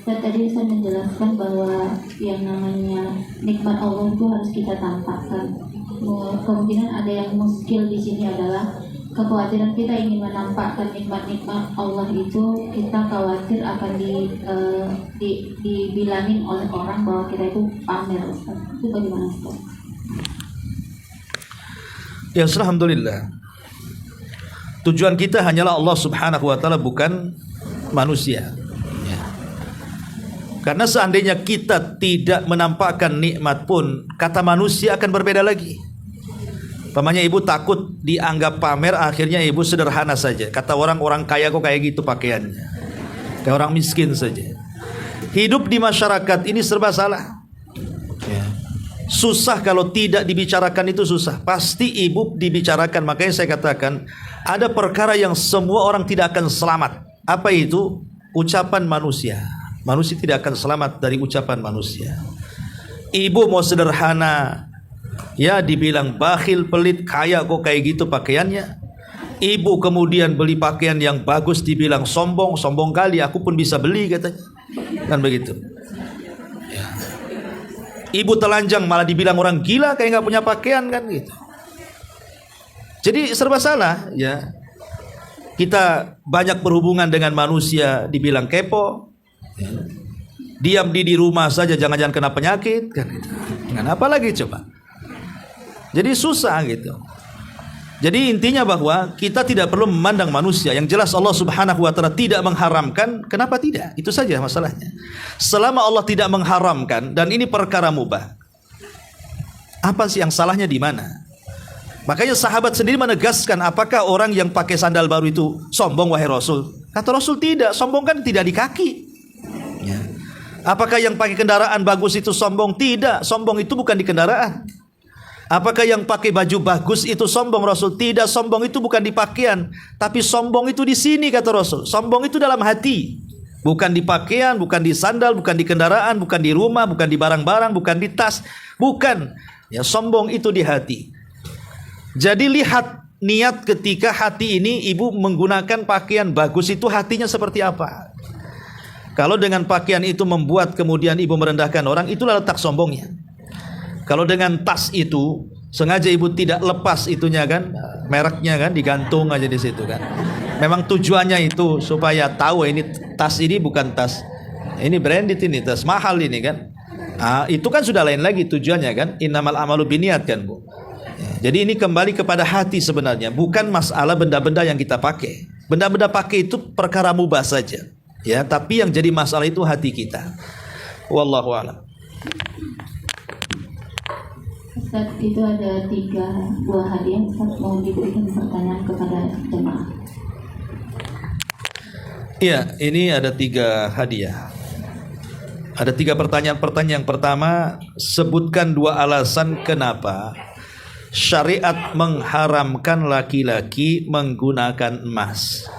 Tadi saya menjelaskan bahwa yang namanya nikmat Allah itu harus kita tampakkan. Kemungkinan ada yang muskil di sini adalah kekhawatiran kita ingin menampakkan nikmat-nikmat Allah itu, kita khawatir akan dibilangin oleh orang bahwa kita itu pamer. Ustaz. Itu bagaimana, Ustaz? Ya, alhamdulillah. Tujuan kita hanyalah Allah Subhanahu wa taala, bukan manusia. Ya. Karena seandainya kita tidak menampakkan nikmat pun, kata manusia akan berbeda lagi. Pamannya ibu takut dianggap pamer, akhirnya ibu sederhana saja. Kata orang kaya kok kayak gitu pakaiannya, kayak orang miskin saja. Hidup di masyarakat ini serba salah. Ya. Susah kalau tidak dibicarakan, itu susah. Pasti ibu dibicarakan. Makanya saya katakan ada perkara yang semua orang tidak akan selamat. Apa itu? Ucapan manusia. Manusia tidak akan selamat dari ucapan manusia. Ibu mau sederhana, ya dibilang bakhil, pelit, kaya kok kayak gitu pakaiannya. Ibu kemudian beli pakaian yang bagus dibilang sombong, sombong kali, aku pun bisa beli katanya. Kan begitu. Ya. Ibu telanjang malah dibilang orang gila, kayak nggak punya pakaian kan gitu. Jadi serba salah ya. Kita banyak berhubungan dengan manusia dibilang kepo. Ya. Diam di rumah saja jangan-jangan kena penyakit kan gitu. Kenapa lagi coba? Jadi susah gitu. Jadi intinya bahwa kita tidak perlu memandang manusia. Yang jelas Allah Subhanahu wa taala tidak mengharamkan, kenapa tidak? Itu saja masalahnya. Selama Allah tidak mengharamkan dan ini perkara mubah, apa sih yang salahnya di mana? Makanya sahabat sendiri menegaskan, apakah orang yang pakai sandal baru itu sombong wahai Rasul? Kata Rasul tidak, sombong kan tidak di kaki. Ya. Apakah yang pakai kendaraan bagus itu sombong? Tidak, sombong itu bukan di kendaraan. Apakah yang pakai baju bagus itu sombong? Rasul tidak, sombong itu bukan di pakaian, tapi sombong itu di sini kata Rasul. Sombong itu dalam hati, bukan di pakaian, bukan di sandal, bukan di kendaraan, bukan di rumah, bukan di barang-barang, bukan di tas, bukan. Ya, sombong itu di hati. Jadi lihat niat ketika hati ini ibu menggunakan pakaian bagus itu hatinya seperti apa. Kalau dengan pakaian itu membuat kemudian ibu merendahkan orang, itulah letak sombongnya. Kalau dengan tas itu sengaja ibu tidak lepas itunya kan, mereknya kan digantung aja di situ kan. Memang tujuannya itu supaya tahu ini tas ini bukan tas, ini branded, ini tas mahal ini kan. Itu kan sudah lain lagi tujuannya kan. Innamal amalu binniyat kan Bu. Jadi ini kembali kepada hati sebenarnya, bukan masalah benda-benda yang kita pakai. Benda-benda pakai itu perkara mubah saja. Ya, tapi yang jadi masalah itu hati kita. Wallahu a'lam. Ustaz, itu ada 3 buah hadiah. Ustaz mau diberikan pertanyaan kepada jemaah. Iya, ini ada 3 hadiah. Ada 3 pertanyaan. Pertanyaan yang pertama, sebutkan 2 alasan kenapa syariat mengharamkan laki-laki menggunakan emas.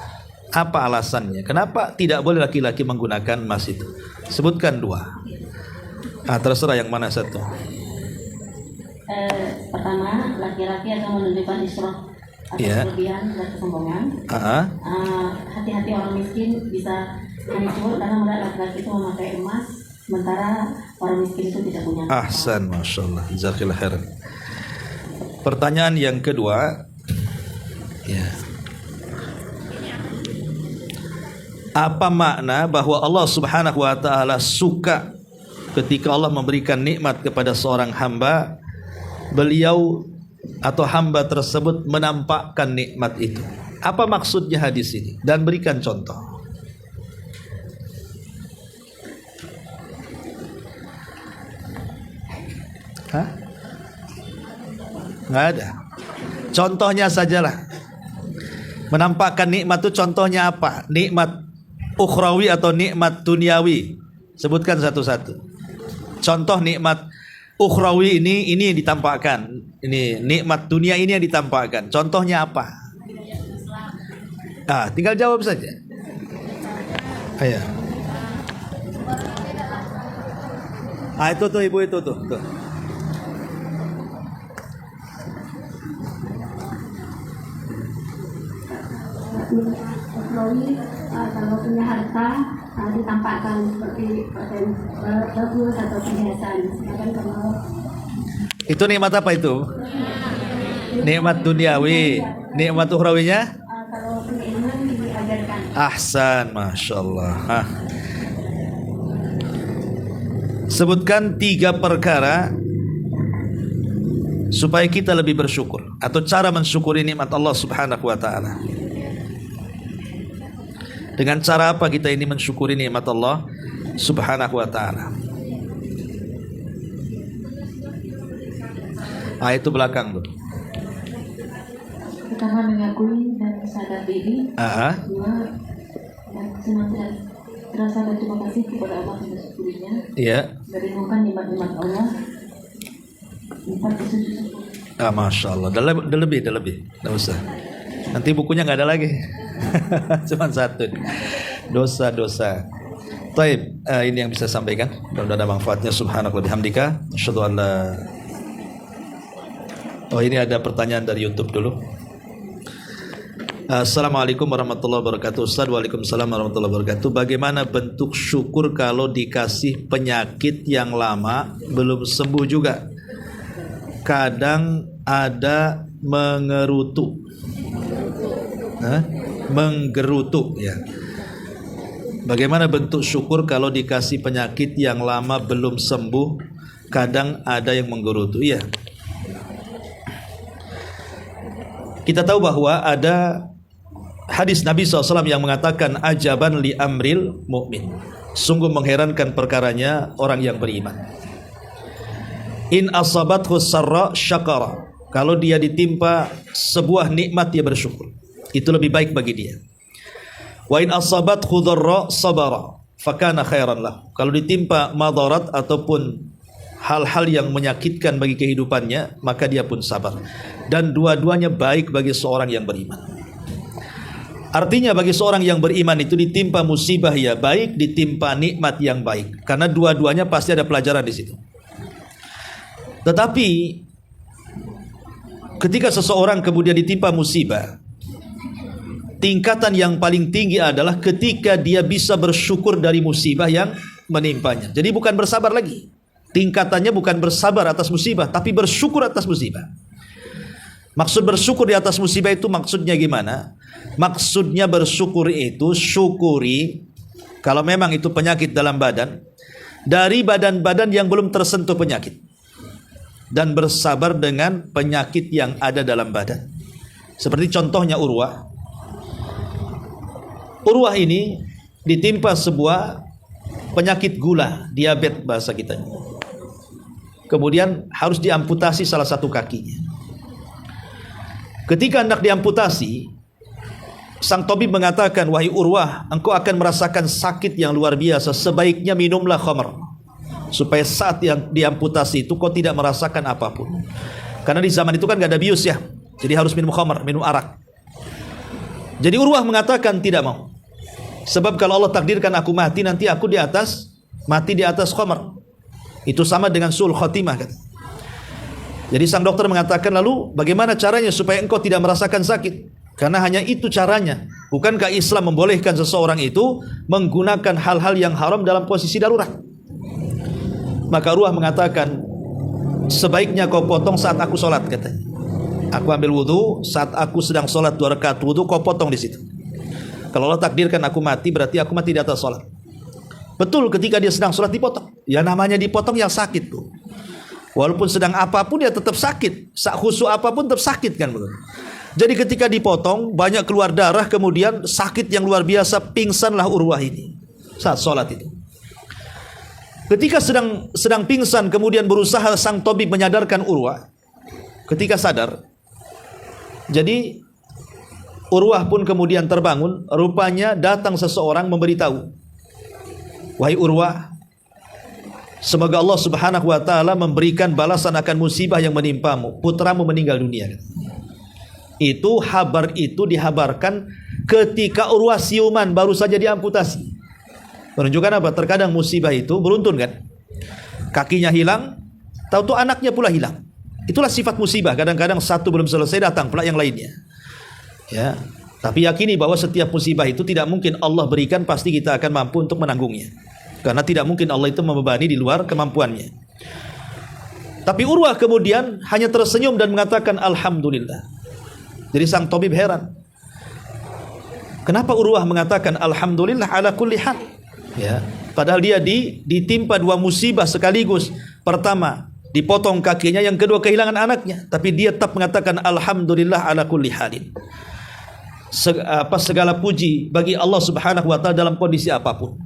Apa alasannya? Kenapa tidak boleh laki-laki menggunakan emas itu? Sebutkan dua. Terserah yang mana satu. Pertama, laki-laki akan menunjukkan isyraf atau kelebihan dan kesombongan. Hati-hati orang miskin bisa hancur karena melihat laki-laki itu memakai emas, sementara orang miskin itu tidak punya. Ahsan, masya Allah. Jazakallah khairan. Pertanyaan yang kedua, ya. Apa makna bahwa Allah Subhanahu wa taala suka ketika Allah memberikan nikmat kepada seorang hamba, beliau atau hamba tersebut menampakkan nikmat itu? Apa maksudnya hadis ini? Dan berikan contoh. Nggak ada. Contohnya sajalah. Menampakkan nikmat itu contohnya apa? Nikmat ukhrawi atau nikmat duniawi? Sebutkan satu-satu. Contoh nikmat ukhrawi ini yang ditampakkan. Ini nikmat dunia ini yang ditampakkan. Contohnya apa? Tinggal jawab saja. Ayo. Itu tuh ibu itu tuh. Ukhrawi kalau punya harta ditampakkan seperti bagus atau perhiasan. Sedangkan kalau itu nikmat apa itu? Nikmat duniawi. Nikmat ukhrawinya? Kalau keimanan diajarkan. Ahsan, masya Allah. Sebutkan 3 perkara supaya kita lebih bersyukur, atau cara mensyukuri nikmat Allah Subhanahu wa taala. Dengan cara apa kita ini mensyukuri nikmat Allah Subhanahu wa taala? Itu belakang tuh. Pertama, mengakui dan sadar diri. Dua, senantiasa rasa berterima kasih kepada Allah dan bersyukurnya. Iya. Merenungkan nikmat-nikmat Allah. 4, bersyukur. Masya Allah. Dah lebih. Nggak usah. Nanti bukunya nggak ada lagi. Cuma 1. Dosa-dosa. Taib, ini yang bisa sampaikan. Mudah-mudahan ada manfaatnya. Subhanallah bihamdika. Asyhadu an la. Ini ada pertanyaan dari YouTube dulu. Assalamualaikum warahmatullahi wabarakatuh. Ustaz, waalaikumsalam warahmatullahi wabarakatuh. Bagaimana bentuk syukur kalau dikasih penyakit yang lama belum sembuh juga? Kadang ada mengerutu. Menggerutu ya. Bagaimana bentuk syukur kalau dikasih penyakit yang lama belum sembuh? Kadang ada yang menggerutu. Iya. Kita tahu bahwa ada hadis Nabi SAW yang mengatakan ajaban li amril mu'min. Sungguh mengherankan perkaranya orang yang beriman. In asabathu sarra syakara. Kalau dia ditimpa sebuah nikmat dia bersyukur. Itu lebih baik bagi dia. Wa in asabathu dharra sabara fakana khairan lah. Kalau ditimpa madarat ataupun hal-hal yang menyakitkan bagi kehidupannya, maka dia pun sabar. Dan dua-duanya baik bagi seorang yang beriman. Artinya bagi seorang yang beriman itu ditimpa musibah ya baik, ditimpa nikmat yang baik. Karena dua-duanya pasti ada pelajaran di situ. Tetapi ketika seseorang kemudian ditimpa musibah, tingkatan yang paling tinggi adalah ketika dia bisa bersyukur dari musibah yang menimpanya. Jadi bukan bersabar lagi. Tingkatannya bukan bersabar atas musibah, tapi bersyukur atas musibah. Maksud bersyukur di atas musibah itu maksudnya gimana? Maksudnya bersyukur itu syukuri kalau memang itu penyakit dalam badan, dari badan-badan yang belum tersentuh penyakit, dan bersabar dengan penyakit yang ada dalam badan. Seperti contohnya Urwah. Urwah ini ditimpa sebuah penyakit gula, diabetes bahasa kita. Kemudian harus diamputasi salah satu kakinya. Ketika hendak diamputasi, sang tabib mengatakan, wahai Urwah, engkau akan merasakan sakit yang luar biasa. Sebaiknya minumlah khamr, supaya saat yang diamputasi itu kau tidak merasakan apapun. Karena di zaman itu kan gak ada bius ya, jadi harus minum khamar, minum arak. Jadi Urwah mengatakan tidak mau. Sebab kalau Allah takdirkan aku mati, nanti aku mati di atas khamar. Itu sama dengan su'ul khotimah, kata. Jadi sang dokter mengatakan, lalu bagaimana caranya supaya engkau tidak merasakan sakit? Karena hanya itu caranya. Bukankah Islam membolehkan seseorang itu menggunakan hal-hal yang haram dalam posisi darurat? Maka Urwah mengatakan, sebaiknya kau potong saat aku sholat, katanya. Aku ambil wudu, saat aku sedang sholat 2 rakaat wudu, kau potong di situ. Kalau Allah takdirkan aku mati, berarti aku mati di atas sholat. Betul, ketika dia sedang sholat dipotong. Ya namanya dipotong yang sakit tuh. Walaupun sedang apapun dia tetap sakit. Khusyuk apapun tetap sakit kan. Jadi ketika dipotong, banyak keluar darah, kemudian sakit yang luar biasa, pingsanlah Urwah ini saat sholat itu. Ketika sedang pingsan, kemudian berusaha sang tabib menyadarkan Urwah. Ketika sadar, jadi Urwah pun kemudian terbangun. Rupanya datang seseorang memberitahu, wahai Urwah, semoga Allah subhanahu wa ta'ala memberikan balasan akan musibah yang menimpamu. Putramu meninggal dunia. Itu kabar itu dihabarkan ketika Urwah siuman, baru saja diamputasi. Menunjukkan apa? Terkadang musibah itu beruntun kan. Kakinya hilang, tahu-tahu anaknya pula hilang. Itulah sifat musibah. Kadang-kadang satu belum selesai, datang pula yang lainnya. Ya, tapi yakini bahwa setiap musibah itu tidak mungkin Allah berikan, pasti kita akan mampu untuk menanggungnya. Karena tidak mungkin Allah itu membebani di luar kemampuannya. Tapi Urwah kemudian hanya tersenyum dan mengatakan alhamdulillah. Jadi sang tabib heran. Kenapa Urwah mengatakan alhamdulillah ala kulli hal? Ya, padahal dia ditimpa 2 musibah sekaligus. Pertama, dipotong kakinya, yang kedua kehilangan anaknya, tapi dia tetap mengatakan alhamdulillah ala kulli halin. Segala puji bagi Allah Subhanahu wa taala dalam kondisi apapun.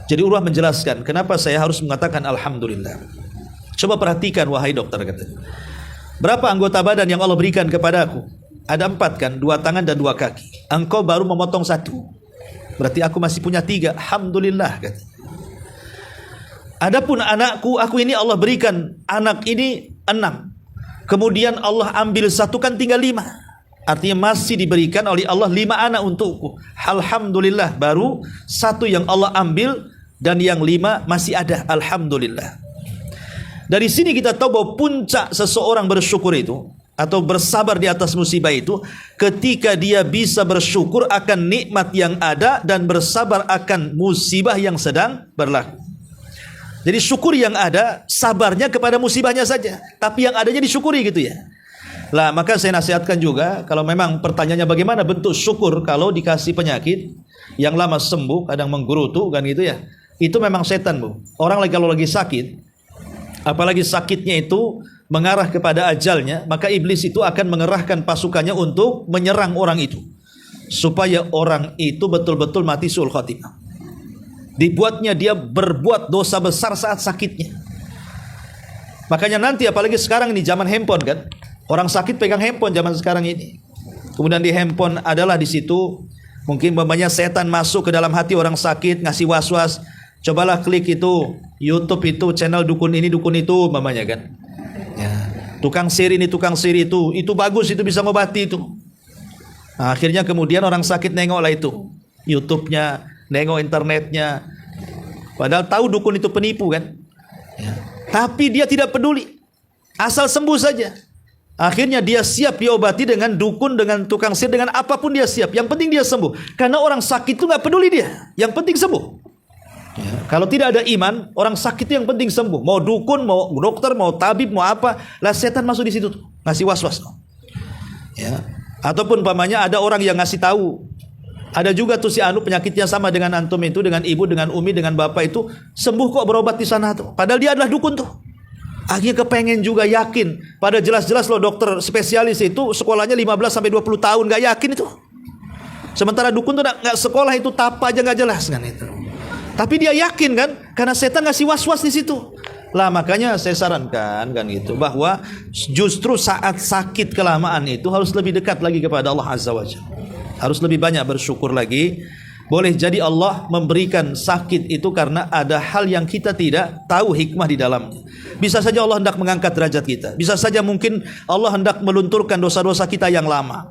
Jadi Urwah menjelaskan, kenapa saya harus mengatakan alhamdulillah. Coba perhatikan wahai dokter, kata. Berapa anggota badan yang Allah berikan kepadaku? Ada 4 kan, 2 tangan dan 2 kaki. Engkau baru memotong 1. Berarti aku masih punya 3. Alhamdulillah, kata. Adapun anakku, aku ini Allah berikan anak ini 6. Kemudian Allah ambil 1, kan tinggal 5. Artinya masih diberikan oleh Allah 5 anak untukku. Alhamdulillah, baru 1 yang Allah ambil dan yang 5 masih ada. Alhamdulillah. Dari sini kita tahu bahwa puncak seseorang bersyukur itu, atau bersabar di atas musibah itu, ketika dia bisa bersyukur akan nikmat yang ada dan bersabar akan musibah yang sedang berlaku. Jadi syukur yang ada, sabarnya kepada musibahnya saja, tapi yang adanya disyukuri gitu ya. Lah, maka saya nasihatkan juga, kalau memang pertanyaannya bagaimana bentuk syukur kalau dikasih penyakit yang lama sembuh, kadang menggerutu kan gitu ya. Itu memang setan, Bu. Orang kalau lagi sakit, apalagi sakitnya itu mengarah kepada ajalnya, maka iblis itu akan mengerahkan pasukannya untuk menyerang orang itu, supaya orang itu betul-betul mati su'ul khotimah. Dibuatnya dia berbuat dosa besar saat sakitnya. Makanya nanti, apalagi sekarang ini zaman handphone kan, orang sakit pegang handphone zaman sekarang ini. Kemudian di handphone adalah di situ mungkin banyak setan masuk ke dalam hati orang sakit, ngasih was-was. Cobalah klik itu YouTube, itu channel dukun ini dukun itu mamanya kan. Ya, tukang sihir ini tukang sihir itu bagus, itu bisa ngobati itu. Nah, akhirnya kemudian orang sakit nengok lah itu YouTube-nya, nengok internetnya, padahal tahu dukun itu penipu kan ya. Tapi dia tidak peduli, asal sembuh saja. Akhirnya dia siap diobati dengan dukun, dengan tukang sihir, dengan apapun dia siap. Yang penting dia sembuh. Karena orang sakit itu gak peduli dia, yang penting sembuh ya. Kalau tidak ada iman, orang sakit itu yang penting sembuh. Mau dukun, mau dokter, mau tabib, mau apa, lah setan masuk di situ tuh, ngasih was-was ya. Ataupun pamannya ada orang yang ngasih tahu, ada juga tuh si anu penyakitnya sama dengan antum itu, dengan ibu, dengan umi, dengan bapak itu sembuh kok, berobat di sana tuh. Padahal dia adalah dukun tuh. Akhirnya kepengen juga, yakin. Pada jelas-jelas loh dokter spesialis itu sekolahnya 15 sampai 20 tahun, gak yakin itu. Sementara dukun tuh gak sekolah itu, tapa aja gak jelas kan itu. Tapi dia yakin kan, karena setan ngasih was-was di situ. Lah makanya saya sarankan kan gitu, bahwa justru saat sakit kelamaan itu harus lebih dekat lagi kepada Allah Azza wa Jalla. Harus lebih banyak bersyukur lagi. Boleh jadi Allah memberikan sakit itu karena ada hal yang kita tidak tahu hikmah di dalamnya. Bisa saja Allah hendak mengangkat derajat kita. Bisa saja mungkin Allah hendak melunturkan dosa-dosa kita yang lama.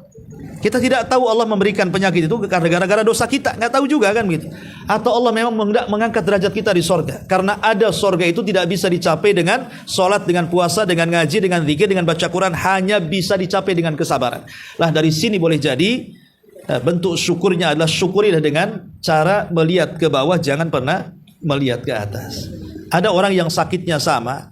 Kita tidak tahu Allah memberikan penyakit itu karena gara-gara dosa kita, nggak tahu juga kan gitu. Atau Allah memang hendak mengangkat derajat kita di sorga. Karena ada sorga itu tidak bisa dicapai dengan sholat, dengan puasa, dengan ngaji, dengan zikir, dengan baca Quran. Hanya bisa dicapai dengan kesabaran. Lah dari sini boleh jadi bentuk syukurnya adalah syukurilah dengan cara melihat ke bawah, jangan pernah melihat ke atas. Ada orang yang sakitnya sama,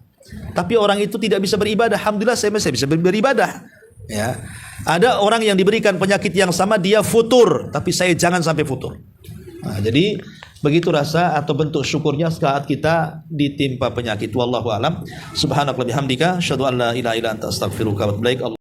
tapi orang itu tidak bisa beribadah. Alhamdulillah saya bisa beribadah. Ya. Ada orang yang diberikan penyakit yang sama, dia futur, tapi saya jangan sampai futur. Nah, jadi begitu rasa atau bentuk syukurnya saat kita ditimpa penyakit. Wallahu alam. Subhanakallahumma bihamdika, asyhadu an la ilaha illa anta, astaghfiruka wa atubu ilaik.